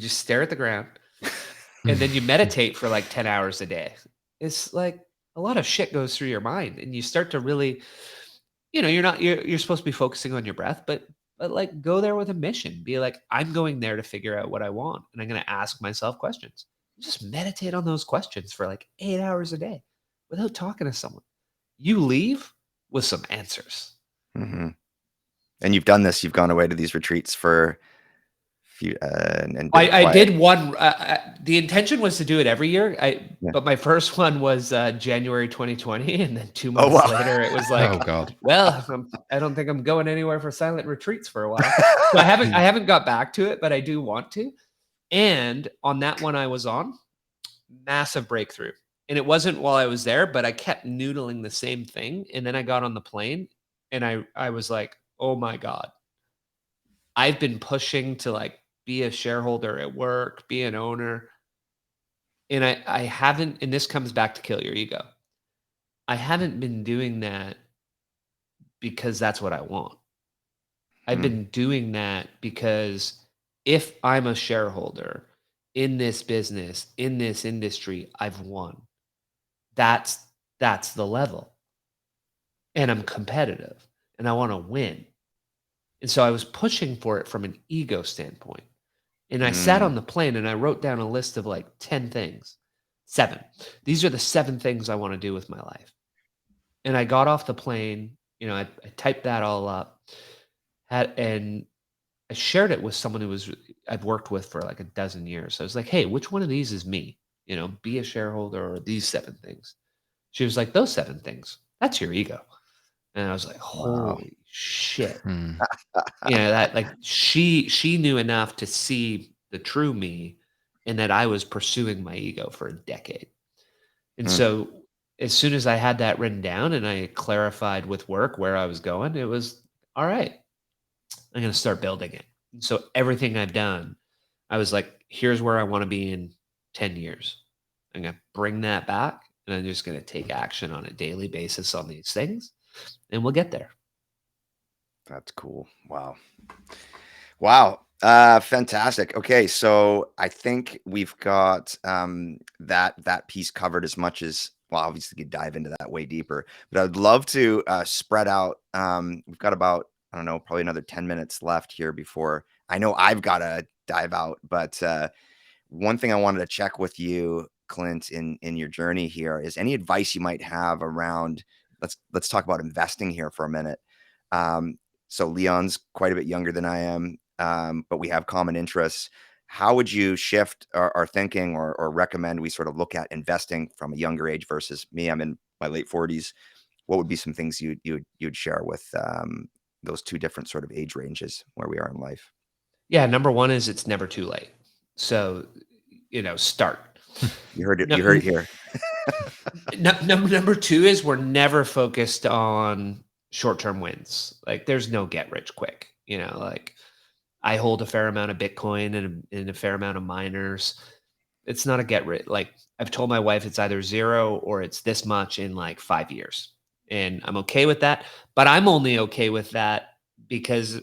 S2: stare at the ground and then you meditate for like 10 hours a day. It's like a lot of shit goes through your mind and you start to really, you're supposed to be focusing on your breath, but like go there with a mission. Be like, I'm going there to figure out what I want and I'm going to ask myself questions. Just meditate on those questions for like 8 hours a day without talking to someone. You leave with some answers.
S3: Mm-hmm. And you've done this. You've gone away to these retreats for few and been
S2: I
S3: quiet.
S2: did one. The intention was to do it every year.
S3: Yeah.
S2: But my first one was January 2020, and then 2
S3: Oh,
S2: months
S3: wow.
S2: later, it was like,
S1: Oh God.
S2: well, I don't think I'm going anywhere for silent retreats for a while. So I haven't got back to it, but I do want to. And on that one I was on, massive breakthrough. And it wasn't while I was there, but I kept noodling the same thing. And then I got on the plane, and I was like, oh my God, I've been pushing to like be a shareholder at work, be an owner. And I haven't, and this comes back to kill your ego. I haven't been doing that because that's what I want. I've been doing that because if I'm a shareholder in this business, in this industry, I've won. That's the level. And I'm competitive and I want to win. And so I was pushing for it from an ego standpoint. And I sat on the plane and I wrote down a list of like 10 things. 7. These are the 7 things I want to do with my life. And I got off the plane, I typed that all up, and I shared it with someone I've worked with for like a dozen years. So I was like, hey, which one of these is me? Be a shareholder or these 7 things. She was like, those 7 things, that's your ego. And I was like, holy shit. That like she knew enough to see the true me and that I was pursuing my ego for a decade. And so as soon as I had that written down and I clarified with work where I was going, it was all right. I'm going to start building it. And so everything I've done, I was like, here's where I want to be in 10 years. I'm going to bring that back and I'm just going to take action on a daily basis on these things and we'll get there.
S3: That's cool. Wow. Fantastic. Okay, so I think we've got that piece covered as much as, well, obviously you could dive into that way deeper, but I'd love to spread out. We've got about, I don't know, probably another 10 minutes left here before I know I've got to dive out. But one thing I wanted to check with you, Clint, in your journey here is any advice you might have around, let's talk about investing here for a minute. So Leon's quite a bit younger than I am, but we have common interests. How would you shift our thinking or recommend we sort of look at investing from a younger age versus me? I'm in my late 40s. What would be some things you'd share with those two different sort of age ranges where we are in life?
S2: Yeah, number 1 is it's never too late. So, start.
S3: You heard it. You heard it here.
S2: Number 2 is we're never focused on short-term wins. Like there's no get rich quick. Like I hold a fair amount of Bitcoin and a fair amount of miners. It's not a get rich. Like I've told my wife it's either 0 or it's this much in like 5 years. And I'm okay with that. But I'm only okay with that because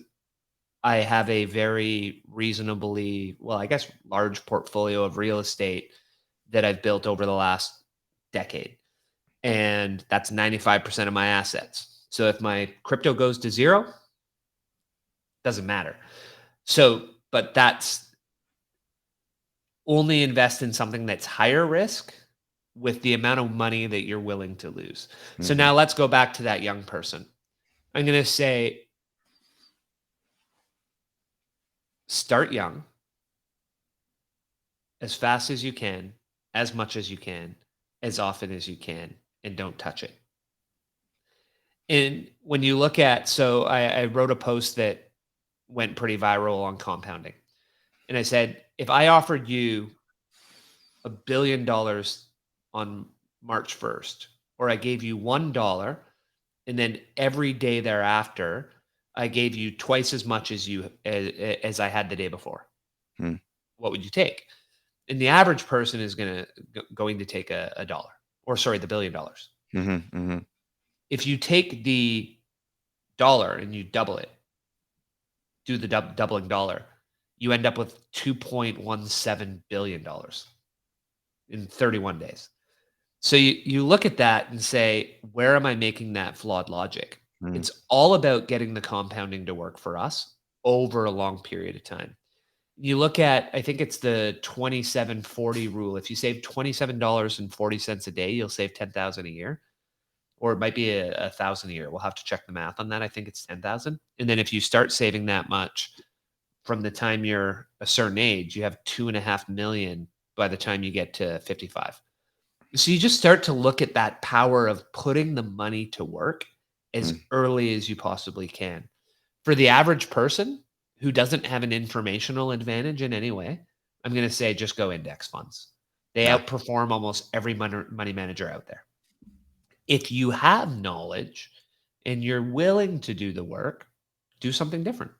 S2: I have a very reasonably, well, I guess, large portfolio of real estate that I've built over the last decade. And that's 95% of my assets. So if my crypto goes to 0, doesn't matter. So, but that's only invest in something that's higher risk with the amount of money that you're willing to lose. So now let's go back to that young person. I'm going to say, start young, as fast as you can, as much as you can, as often as you can, and don't touch it. And when you look at, so I wrote a post that went pretty viral on compounding. And I said, if I offered you $1 billion on March 1st, or I gave you $1, and then every day thereafter, I gave you twice as much as I had the day before, what would you take? And the average person is going to take $1, or sorry, the $1 billion. if you take the dollar and you double it, do the doubling dollar, you end up with $2.17 billion in 31 days. So you look at that and say, where am I making that flawed logic?
S3: Mm.
S2: It's all about getting the compounding to work for us over a long period of time. You look at, I think it's the 2740 rule. If you save $27.40 a day, you'll save 10,000 a year, or it might be a thousand a year. We'll have to check the math on that. I think it's 10,000. And then if you start saving that much from the time you're a certain age, you have 2.5 million by the time you get to 55. So you just start to look at that power of putting the money to work as early as you possibly can. For the average person who doesn't have an informational advantage in any way, I'm going to say just go index funds. They outperform almost every money manager out there. If you have knowledge and you're willing to do the work, do something different.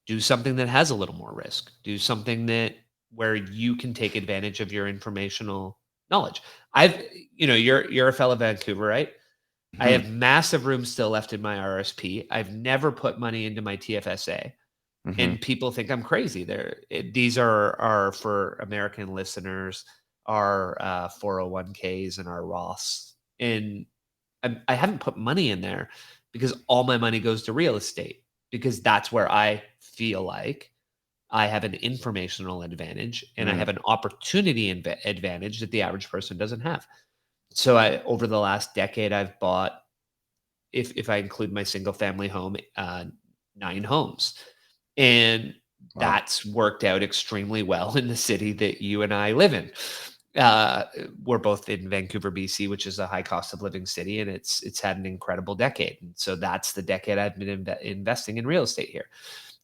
S2: Do something that has a little more risk. Do something that where you can take advantage of your informational knowledge. You're a fellow Vancouver, right? I have massive room still left in my RSP. I've never put money into my TFSA. And people think I'm crazy. These are for American listeners, our 401ks and our Roths. And I haven't put money in there because all my money goes to real estate, because that's where I feel like I have an informational advantage and I have an opportunity advantage that the average person doesn't have. So over the last decade, I've bought, if I include my single family home, 9 homes. And that's worked out extremely well in the city that you and I live in. We're both in Vancouver, BC, which is a high cost of living city, and it's had an incredible decade. And so that's the decade I've been investing in real estate here.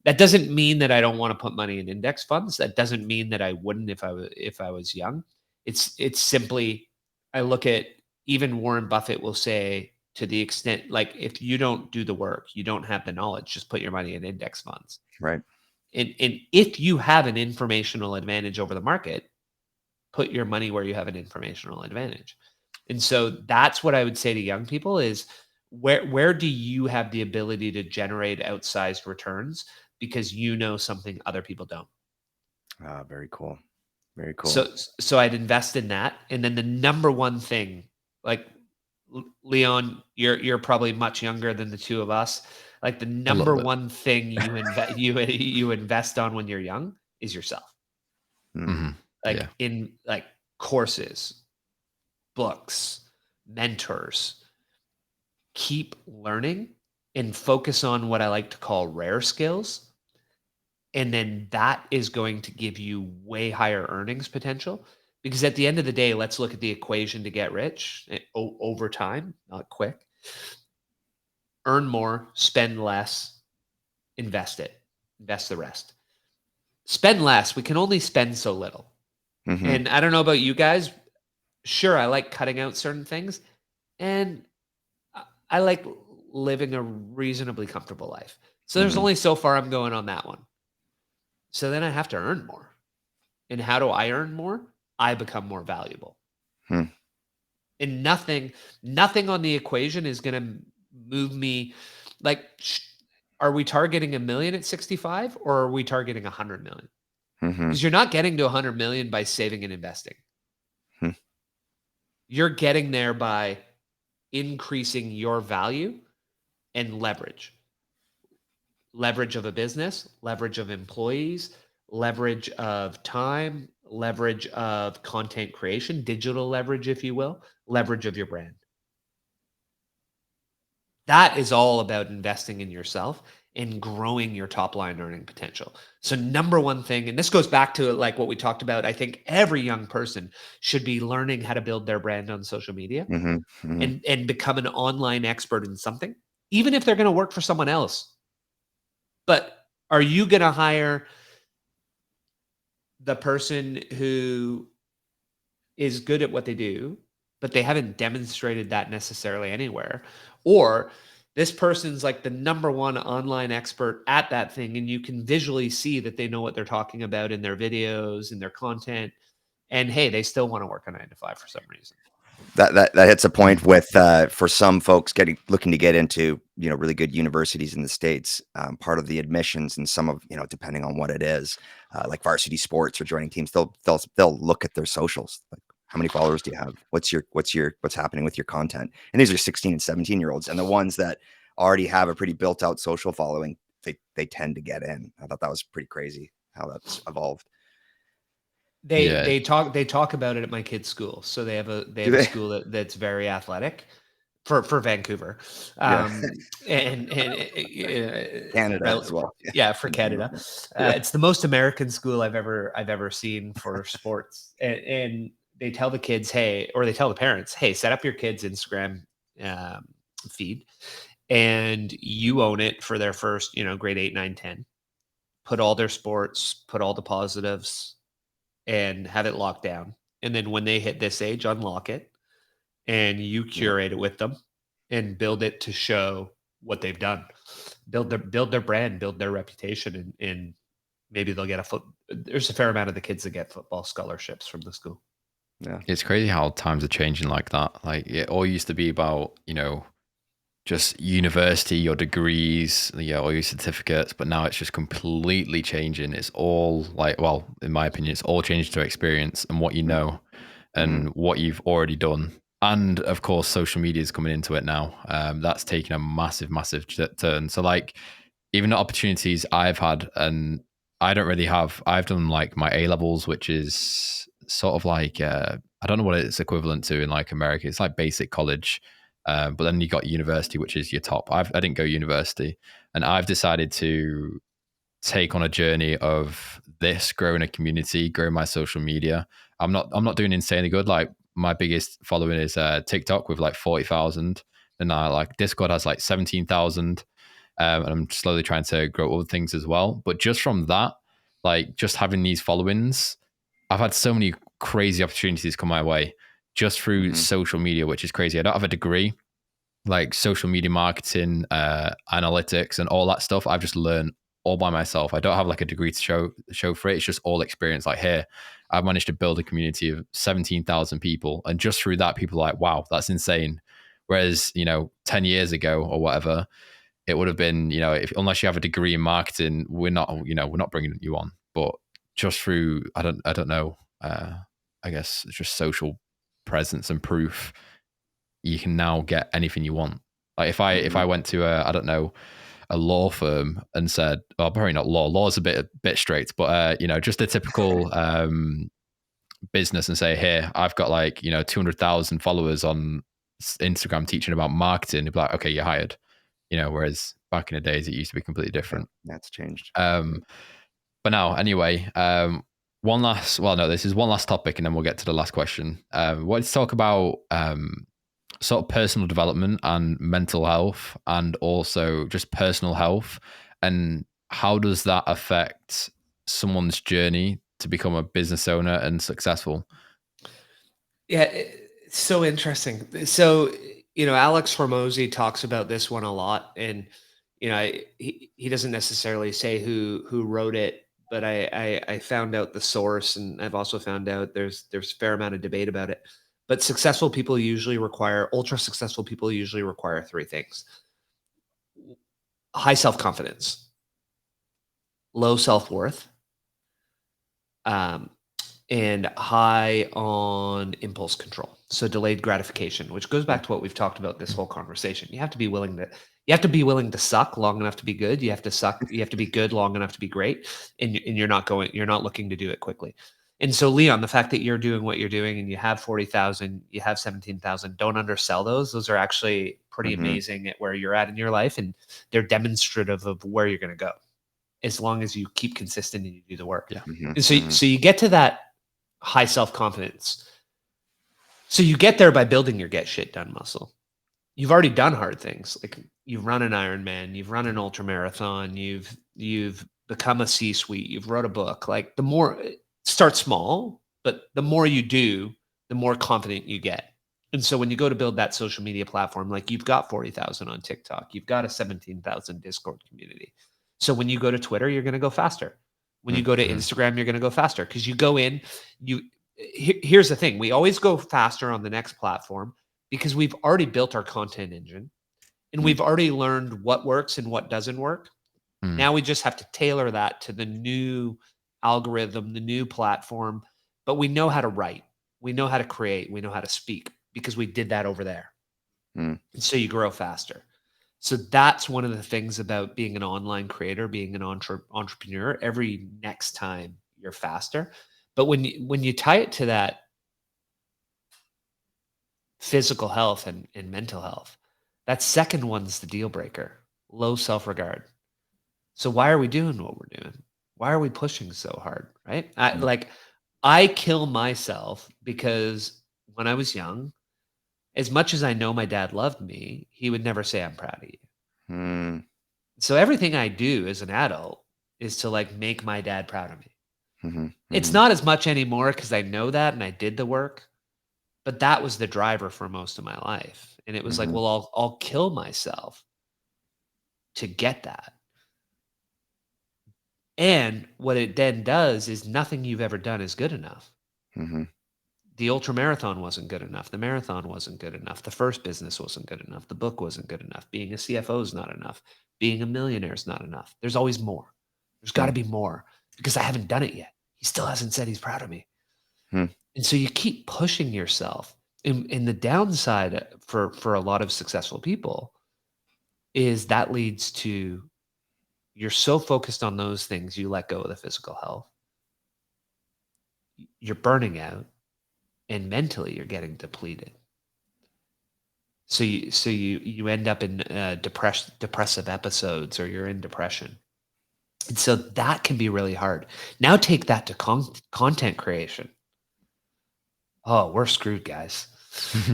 S2: That doesn't mean that I don't want to put money in index funds. That doesn't mean that I wouldn't if I was young. It's simply, I look at, even Warren Buffett will say, to the extent, like, if you don't do the work, you don't have the knowledge, just put your money in index funds.
S3: Right.
S2: And if you have an informational advantage over the market, put your money where you have an informational advantage. And so that's what I would say to young people is, where do you have the ability to generate outsized returns because you know something other people don't?
S3: Very cool. Very cool.
S2: So I'd invest in that. And then the number one thing, like, Leon, you're probably much younger than the two of us. Like, the number one thing you invest on when you're young is yourself. In like courses, books, mentors. Keep learning and focus on what I like to call rare skills. And then that is going to give you way higher earnings potential. Because at the end of the day, let's look at the equation to get rich over time, not quick. Earn more, spend less, invest the rest. Spend less. We can only spend so little. And I don't know about you guys. Sure, I like cutting out certain things. And I like living a reasonably comfortable life. So there's only so far I'm going on that one. So then I have to earn more. And how do I earn more? I become more valuable. And nothing on the equation is going to move me. Like, are we targeting 1 million at 65, or are we targeting 100 million? Because you're not getting to 100 million by saving and investing. You're getting there by increasing your value and leverage of a business, leverage of employees, leverage of time, leverage of content creation, digital leverage, if you will, leverage of your brand. That is all about investing in yourself and growing your top line earning potential. So number one thing, and this goes back to like what we talked about, I think every young person should be learning how to build their brand on social media and become an online expert in something, even if they're going to work for someone else. But are you going to hire the person who is good at what they do, but they haven't demonstrated that necessarily anywhere? Or this person's like the number one online expert at that thing, and you can visually see that they know what they're talking about in their videos and their content. And hey, they still want to work a 9 to 5 for some reason.
S3: that hits a point with for some folks looking to get into really good universities in the States. Part of the admissions and some of depending on what it is, like varsity sports or joining teams, they'll look at their socials. Like, how many followers do you have? What's happening with your content? And these are 16 and 17-year-olds, and the ones that already have a pretty built out social following, they tend to get in. I thought that was pretty crazy how that's evolved.
S2: They talk about it at my kids' school. So they have a school that's very athletic for Vancouver, and
S3: Canada as well.
S2: Yeah, for Canada. It's the most American school I've ever seen for sports, and they tell the kids, hey, or they tell the parents, hey, set up your kids' Instagram feed, and you own it for their first, grade 8, 9, 10. Put all their sports, put all the positives, and have it locked down. And then when they hit this age, unlock it, and you curate it with them and build it to show what they've done. Build their brand, build their reputation, and maybe they'll get there's a fair amount of the kids that get football scholarships from the school.
S3: Yeah.
S1: It's crazy how times are changing like that. Like it all used to be about, just university, your degrees, all your certificates, but now it's just completely changing. It's all like, well, in my opinion, it's all changed to experience and what you know and what you've already done. And of course, social media is coming into it now. That's taken a massive, massive turn. So like, even the opportunities I've had, and I don't really have, I've done like my A levels, which is sort of like, I don't know what it's equivalent to in like America. It's like basic college. But then you got university, which is your top. I didn't go university, and I've decided to take on a journey of this, growing a community, growing my social media. I'm not doing insanely good. Like my biggest following is TikTok with like 40,000, and like Discord has like 17,000. And I'm slowly trying to grow other things as well. But just from that, like just having these followings, I've had so many crazy opportunities come my way just through social media, which is crazy. I don't have a degree, like social media marketing, analytics, and all that stuff. I've just learned all by myself. I don't have like a degree to show for it. It's just all experience. Like here, I've managed to build a community of 17,000 people, and just through that, people are like, "Wow, that's insane." Whereas 10 years ago or whatever, it would have been unless you have a degree in marketing, we're not bringing you on. But just through I don't know, I guess it's just social presence and proof, you can now get anything you want. Like if I went to a law firm and said, well, probably not law's a bit straight, but just a typical business, and say, here, I've got like 200,000 followers on Instagram teaching about marketing, they'd be like, okay, you're hired. Whereas back in the days it used to be completely different.
S3: That's changed.
S1: But now, anyway, this is one last topic, and then we'll get to the last question. Let's talk about sort of personal development and mental health, and also just personal health, and how does that affect someone's journey to become a business owner and successful?
S2: Yeah, it's so interesting. So, Alex Hormozy talks about this one a lot, and he doesn't necessarily say who wrote it, but I found out the source, and I've also found out there's a fair amount of debate about it. But ultra successful people usually require three things: high self-confidence, low self-worth, and high on impulse control. So delayed gratification, which goes back to what we've talked about this whole conversation. You have to be willing to suck long enough to be good. You have to be good long enough to be great. And you're not looking to do it quickly. And so, Leon, the fact that you're doing what you're doing and you have 40,000, you have 17,000, don't undersell those. Those are actually pretty amazing at where you're at in your life. And they're demonstrative of where you're going to go, as long as you keep consistent and you do the work.
S1: Yeah.
S2: And so you get to that high self-confidence. So you get there by building your get shit done muscle. You've already done hard things. Like you've run an Ironman, you've run an ultra marathon, you've become a C-suite, you've wrote a book. Like the more, start small, but the more you do, the more confident you get. And so when you go to build that social media platform, like you've got 40,000 on TikTok, you've got a 17,000 Discord community. So when you go to Twitter, you're going to go faster. When you go to Instagram, you're going to go faster, because you go in, here's the thing. We always go faster on the next platform because we've already built our content engine and we've already learned what works and what doesn't work. Now we just have to tailor that to the new algorithm, the new platform, but we know how to write. We know how to create. We know how to speak because we did that over there. And so you grow faster. So that's one of the things about being an online creator, being an entrepreneur. Every next time you're faster. But when you tie it to that physical health and mental health, that second one's the deal breaker, low self-regard. So why are we doing what we're doing? Why are we pushing so hard, right? I kill myself because when I was young, as much as I know my dad loved me, he would never say, I'm proud of you. So everything I do as an adult is to like make my dad proud of me. It's not as much anymore because I know that and I did the work, but that was the driver for most of my life. And it was like, well, I'll kill myself to get that. And what it then does is nothing you've ever done is good enough. The ultra marathon wasn't good enough. The marathon wasn't good enough. The first business wasn't good enough. The book wasn't good enough. Being a CFO is not enough. Being a millionaire is not enough. There's always more. There's got to be more because I haven't done it yet. He still hasn't said he's proud of me. And so you keep pushing yourself. And the downside for a lot of successful people is that leads to you're so focused on those things, you let go of the physical health. You're burning out. And mentally, you're getting depleted. So you end up in depressive episodes, or you're in depression, and so that can be really hard. Now take that to content creation. Oh, we're screwed, guys.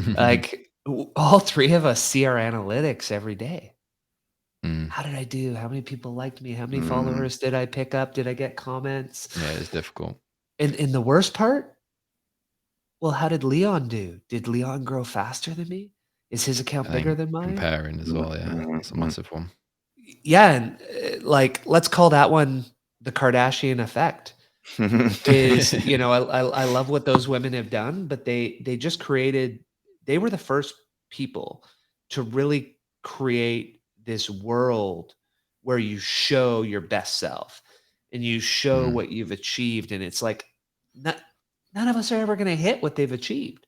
S2: Like all three of us see our analytics every day. How did I do? How many people liked me? How many followers did I pick up? Did I get comments?
S1: Yeah, it's difficult.
S2: And the worst part. Well, how did Leon do? Did Leon grow faster than me? Is his account bigger than mine?
S1: Comparing as well, yeah. That's a massive one.
S2: Yeah, and like let's call that one the Kardashian effect. Is I love what those women have done, but they just created. They were the first people to really create this world where you show your best self and you show what you've achieved, and it's like none of us are ever going to hit what they've achieved,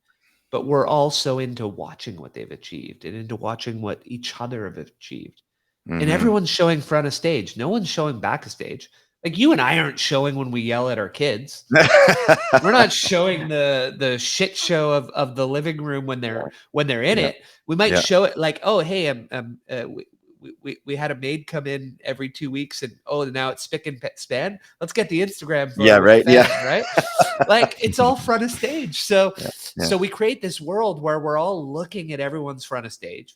S2: but we're all so into watching what they've achieved and into watching what each other have achieved. And everyone's showing front of stage. No one's showing back of stage. Like you and I aren't showing when we yell at our kids. We're not showing the shit show of the living room when they're in it. We might show it like, oh, hey, we had a maid come in every 2 weeks, and now it's spick and span. Let's get the Instagram photo with the fans, right? Like it's all front of stage. So we create this world where we're all looking at everyone's front of stage.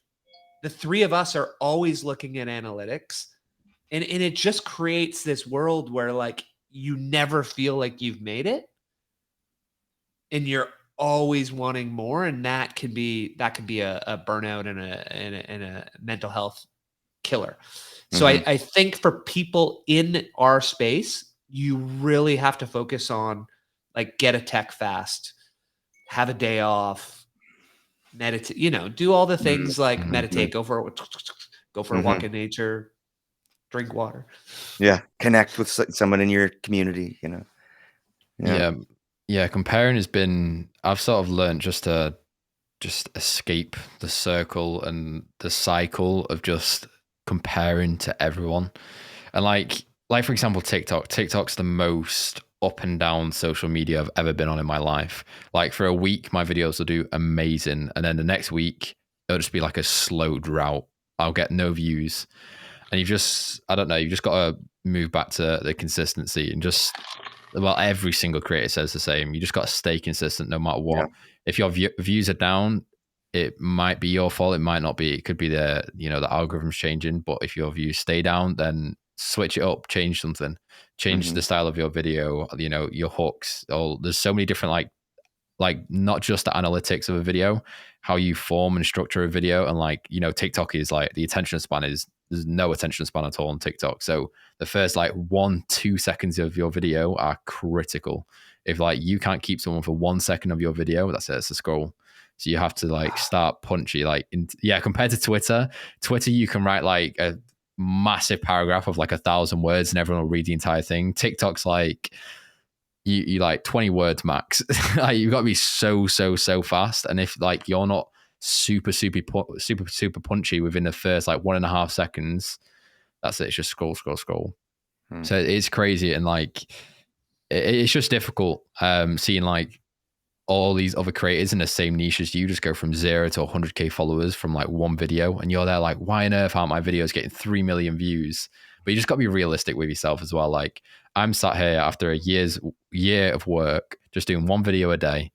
S2: The three of us are always looking at analytics, and it just creates this world where like you never feel like you've made it, and you're always wanting more, and that can be a burnout and a mental health killer. So I think for people in our space, you really have to focus on like get a tech fast, have a day off, meditate, do all the things like meditate, go for a walk in nature, drink water.
S3: Yeah. Connect with someone in your community,
S1: Yeah. Comparing I've sort of learned just to escape the circle and the cycle of just comparing to everyone. And like for example, TikTok's the most up and down social media I've ever been on in my life. Like for a week, my videos will do amazing. And then the next week, it'll just be like a slow drought. I'll get no views. And you've just got to move back to the consistency and every single creator says the same. You just got to stay consistent no matter what. Yeah. If your views are down, it might be your fault. It might not be. It could be the algorithm's changing. But if your views stay down, then switch it up, change something, change the style of your video, your hooks. There's so many different like not just the analytics of a video, how you form and structure a video. And TikTok is like the attention span is there's no attention span at all on TikTok. So the first like 1-2 seconds of your video are critical. If like you can't keep someone for 1 second of your video, that's it, it's a scroll. So you have to like start punchy, like compared to Twitter, you can write like a massive paragraph of like 1,000 words and everyone will read the entire thing. TikTok's like you like 20 words max. Like, you've got to be so fast. And if like you're not super punchy within the first like 1.5 seconds, that's it. It's just scroll. So it's crazy. And like it's just difficult seeing like all these other creators in the same niche as you just go from 0 to 100k followers from like one video, and you're there like, why on earth aren't my videos getting 3 million views? But you just got to be realistic with yourself as well. Like, I'm sat here after a year of work just doing one video a day,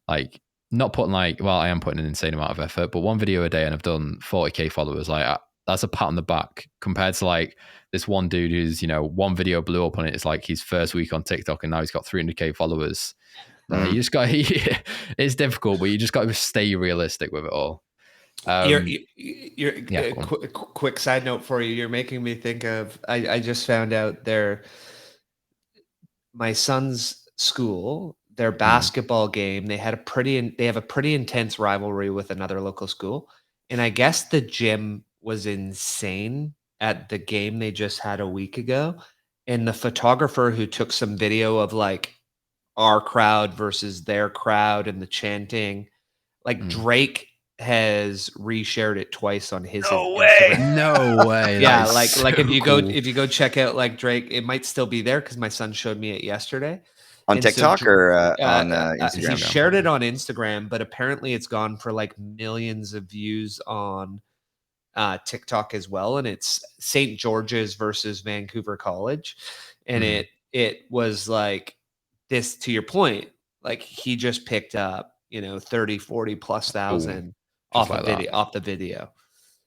S1: like not putting like, well, I am putting an insane amount of effort, but one video a day, and I've done 40k followers. Like, that's a pat on the back compared to like this one dude who's, you know, one video blew up on it. It's like his first week on TikTok and now he's got 300k followers. You just got it's difficult, but you just got to stay realistic with it all.
S2: Quick side note for you. You're making me think of, I just found out my son's school, their basketball game, they have a pretty intense rivalry with another local school. And I guess the gym was insane at the game they just had a week ago. And the photographer who took some video of like our crowd versus their crowd and the chanting, like Drake has reshared it twice on his Instagram.
S1: No way.
S2: Yeah, like if you go check out like Drake, it might still be there because my son showed me it yesterday.
S3: On TikTok or on Instagram?
S2: He shared it on Instagram, but apparently it's gone for like millions of views on TikTok as well. And it's St. George's versus Vancouver College. And it was like this, to your point, like he just picked up, 30, 40 plus thousand off the video.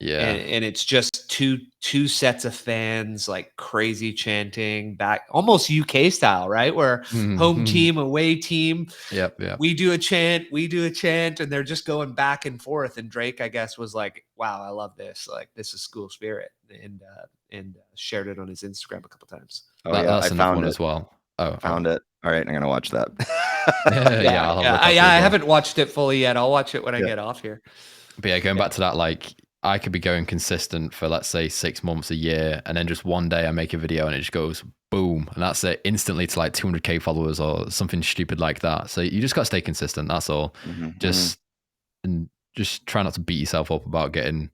S1: Yeah.
S2: And it's just two sets of fans, like crazy chanting back, almost UK style, right? Where home team, away team.
S1: Yep.
S2: We do a chant, and they're just going back and forth. And Drake, I guess, was like, wow, I love this. Like, this is school spirit. And shared it on his Instagram a couple times.
S1: That's I found it as well.
S3: Found it. All right, I'm gonna watch that.
S2: I haven't watched it fully yet. I'll watch it when I get off here.
S1: But yeah, going back to that, like I could be going consistent for let's say 6 months, a year, and then just one day I make a video and it just goes boom, and that's it instantly to like 200k followers or something stupid like that. So you just got to stay consistent. That's all. Just try not to beat yourself up about getting,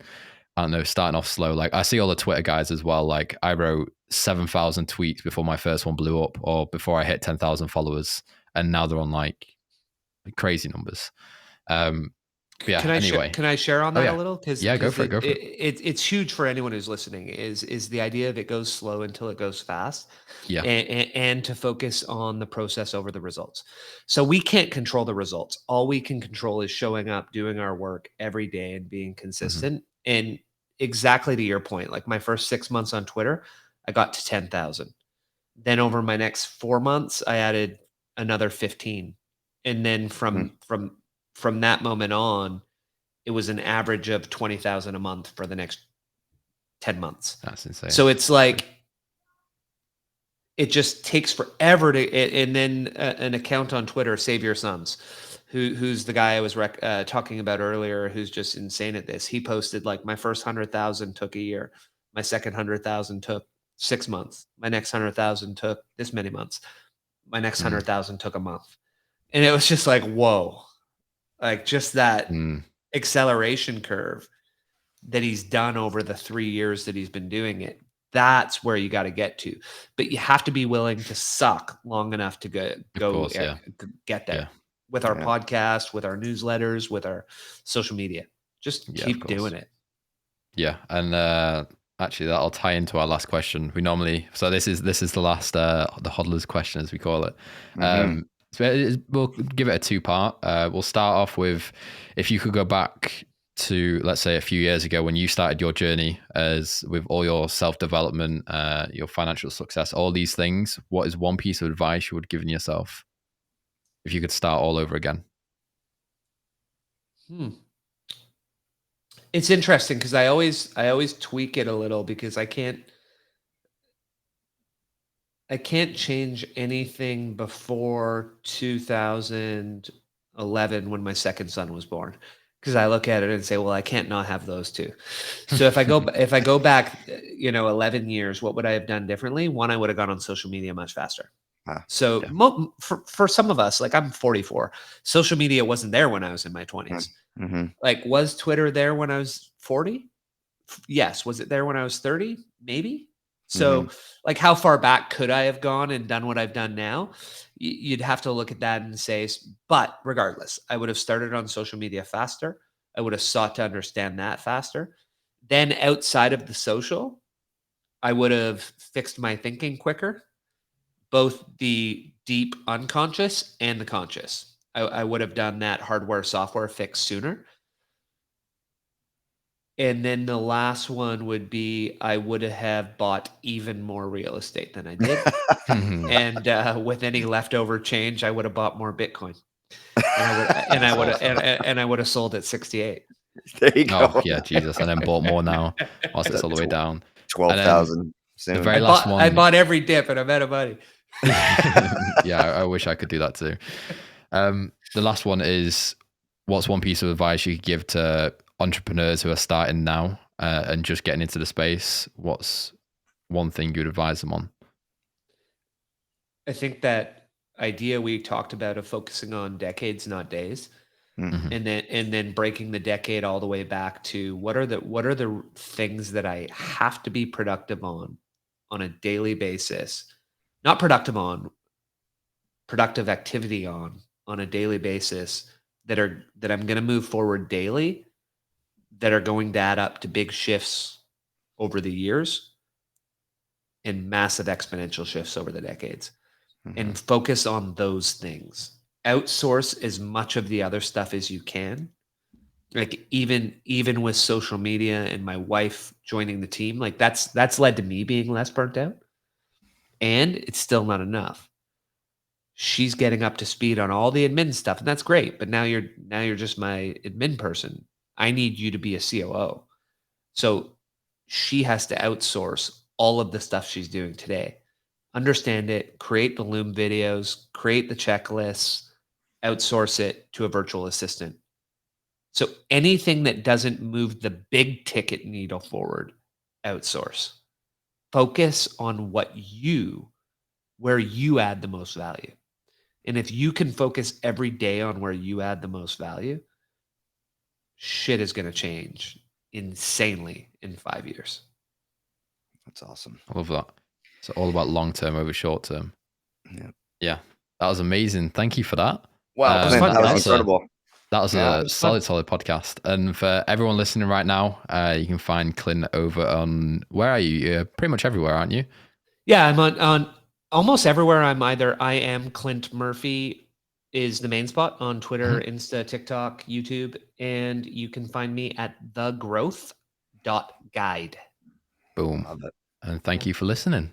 S1: I don't know, starting off slow. Like I see all the Twitter guys as well. Like I wrote 7,000 tweets before my first one blew up, or before I hit 10,000 followers, and now they're on like crazy numbers. Yeah.
S2: Can I share on that a little?
S1: Because go for it.
S2: It's huge for anyone who's listening. Is the idea of it goes slow until it goes fast.
S1: Yeah.
S2: And to focus on the process over the results. So we can't control the results. All we can control is showing up, doing our work every day, and being consistent. And exactly to your point, like my first 6 months on Twitter, I got to 10,000. Then over my next 4 months, I added another 15, and then from that moment on, it was an average of 20,000 a month for the next 10 months.
S1: That's insane.
S2: So it's like, it just takes forever to, and then an account on Twitter, Save Your Sons, who's the guy I was talking about earlier, who's just insane at this. He posted like, my first 100,000 took a year. My second 100,000 took 6 months. My next 100,000 took this many months. My next 100,000 took a month. And it was just like, whoa. Like just that acceleration curve that he's done over the 3 years that he's been doing it. That's where you got to get to. But you have to be willing to suck long enough to get there with our podcast, with our newsletters, with our social media. Just keep doing it.
S1: Yeah. And actually that'll tie into our last question. So this is the last, the Hodlers question, as we call it. So we'll give it a 2-part. We'll start off with, if you could go back to, let's say, a few years ago when you started your journey with all your self-development, your financial success, all these things, what is one piece of advice you would give yourself if you could start all over again?
S2: It's interesting because I always tweak it a little because I can't change anything before 2011 when my second son was born, because I look at it and say, well, I can't not have those two. So if I go back, 11 years, what would I have done differently? One, I would have gone on social media much faster.
S3: Ah,
S2: So
S1: yeah.
S2: for some of us, like I'm 44, social media wasn't there when I was in my 20s.
S3: mm-hmm.
S2: Like, was Twitter there when I was 40? Yes. Was it there when I was 30? Maybe. So, like, how far back could I have gone and done what I've done now? You'd have to look at that and say, but regardless, I would have started on social media faster. I would have sought to understand that faster. Then, outside of the social, I would have fixed my thinking quicker, both the deep unconscious and the conscious. I would have done that hardware, software fix sooner. And then the last one would be I would have bought even more real estate than I did. And with any leftover change, I would have bought more Bitcoin. And I would have sold at 68.
S3: There you go.
S1: Oh yeah, Jesus, and then bought more now whilst it's all the way down.
S3: 12,000
S1: The
S3: soon.
S1: very last
S2: I
S1: one.
S2: bought every dip and I'm out of money.
S1: Yeah, I wish I could do that too. The last one is, what's one piece of advice you could give to entrepreneurs who are starting now and just getting into the space? What's one thing you'd advise them on?
S2: I think that idea we talked about of focusing on decades, not days,
S3: Mhm.
S2: and then breaking the decade all the way back to what are the things that I have to be productive on a daily basis, not productive on, productive activity on a daily basis, that I'm going to move forward daily, that are going to add up to big shifts over the years and massive exponential shifts over the decades, and
S3: Mhm.
S2: focus on those things. Outsource as much of the other stuff as you can. Like, even with social media and my wife joining the team, like that's led to me being less burnt out, and it's still not enough. She's getting up to speed on all the admin stuff, and that's great, but now you're just my admin person. I need you to be a COO. So she has to outsource all of the stuff she's doing today. Understand it, create the Loom videos, create the checklists, outsource it to a virtual assistant. So anything that doesn't move the big ticket needle forward, outsource. Focus on where you add the most value. And if you can focus every day on where you add the most value, shit is going to change insanely in 5 years.
S3: That's awesome.
S1: I love that. It's all about long term over short term.
S3: Yeah.
S1: Yeah, that was amazing. Thank you for that.
S3: Wow, Clint,
S2: fun,
S3: that was
S2: guys.
S3: incredible.
S1: That was
S3: Yeah,
S1: a
S2: it was fun.
S1: solid podcast. And for everyone listening right now, you can find Clint over on, where are you? You're pretty much everywhere, aren't you?
S2: Yeah, I'm on almost everywhere. I am Clint Murphy is the main spot on Twitter, Insta, TikTok, YouTube, and you can find me at thegrowth.guide.
S1: Boom.
S3: love it.
S1: And thank you for listening.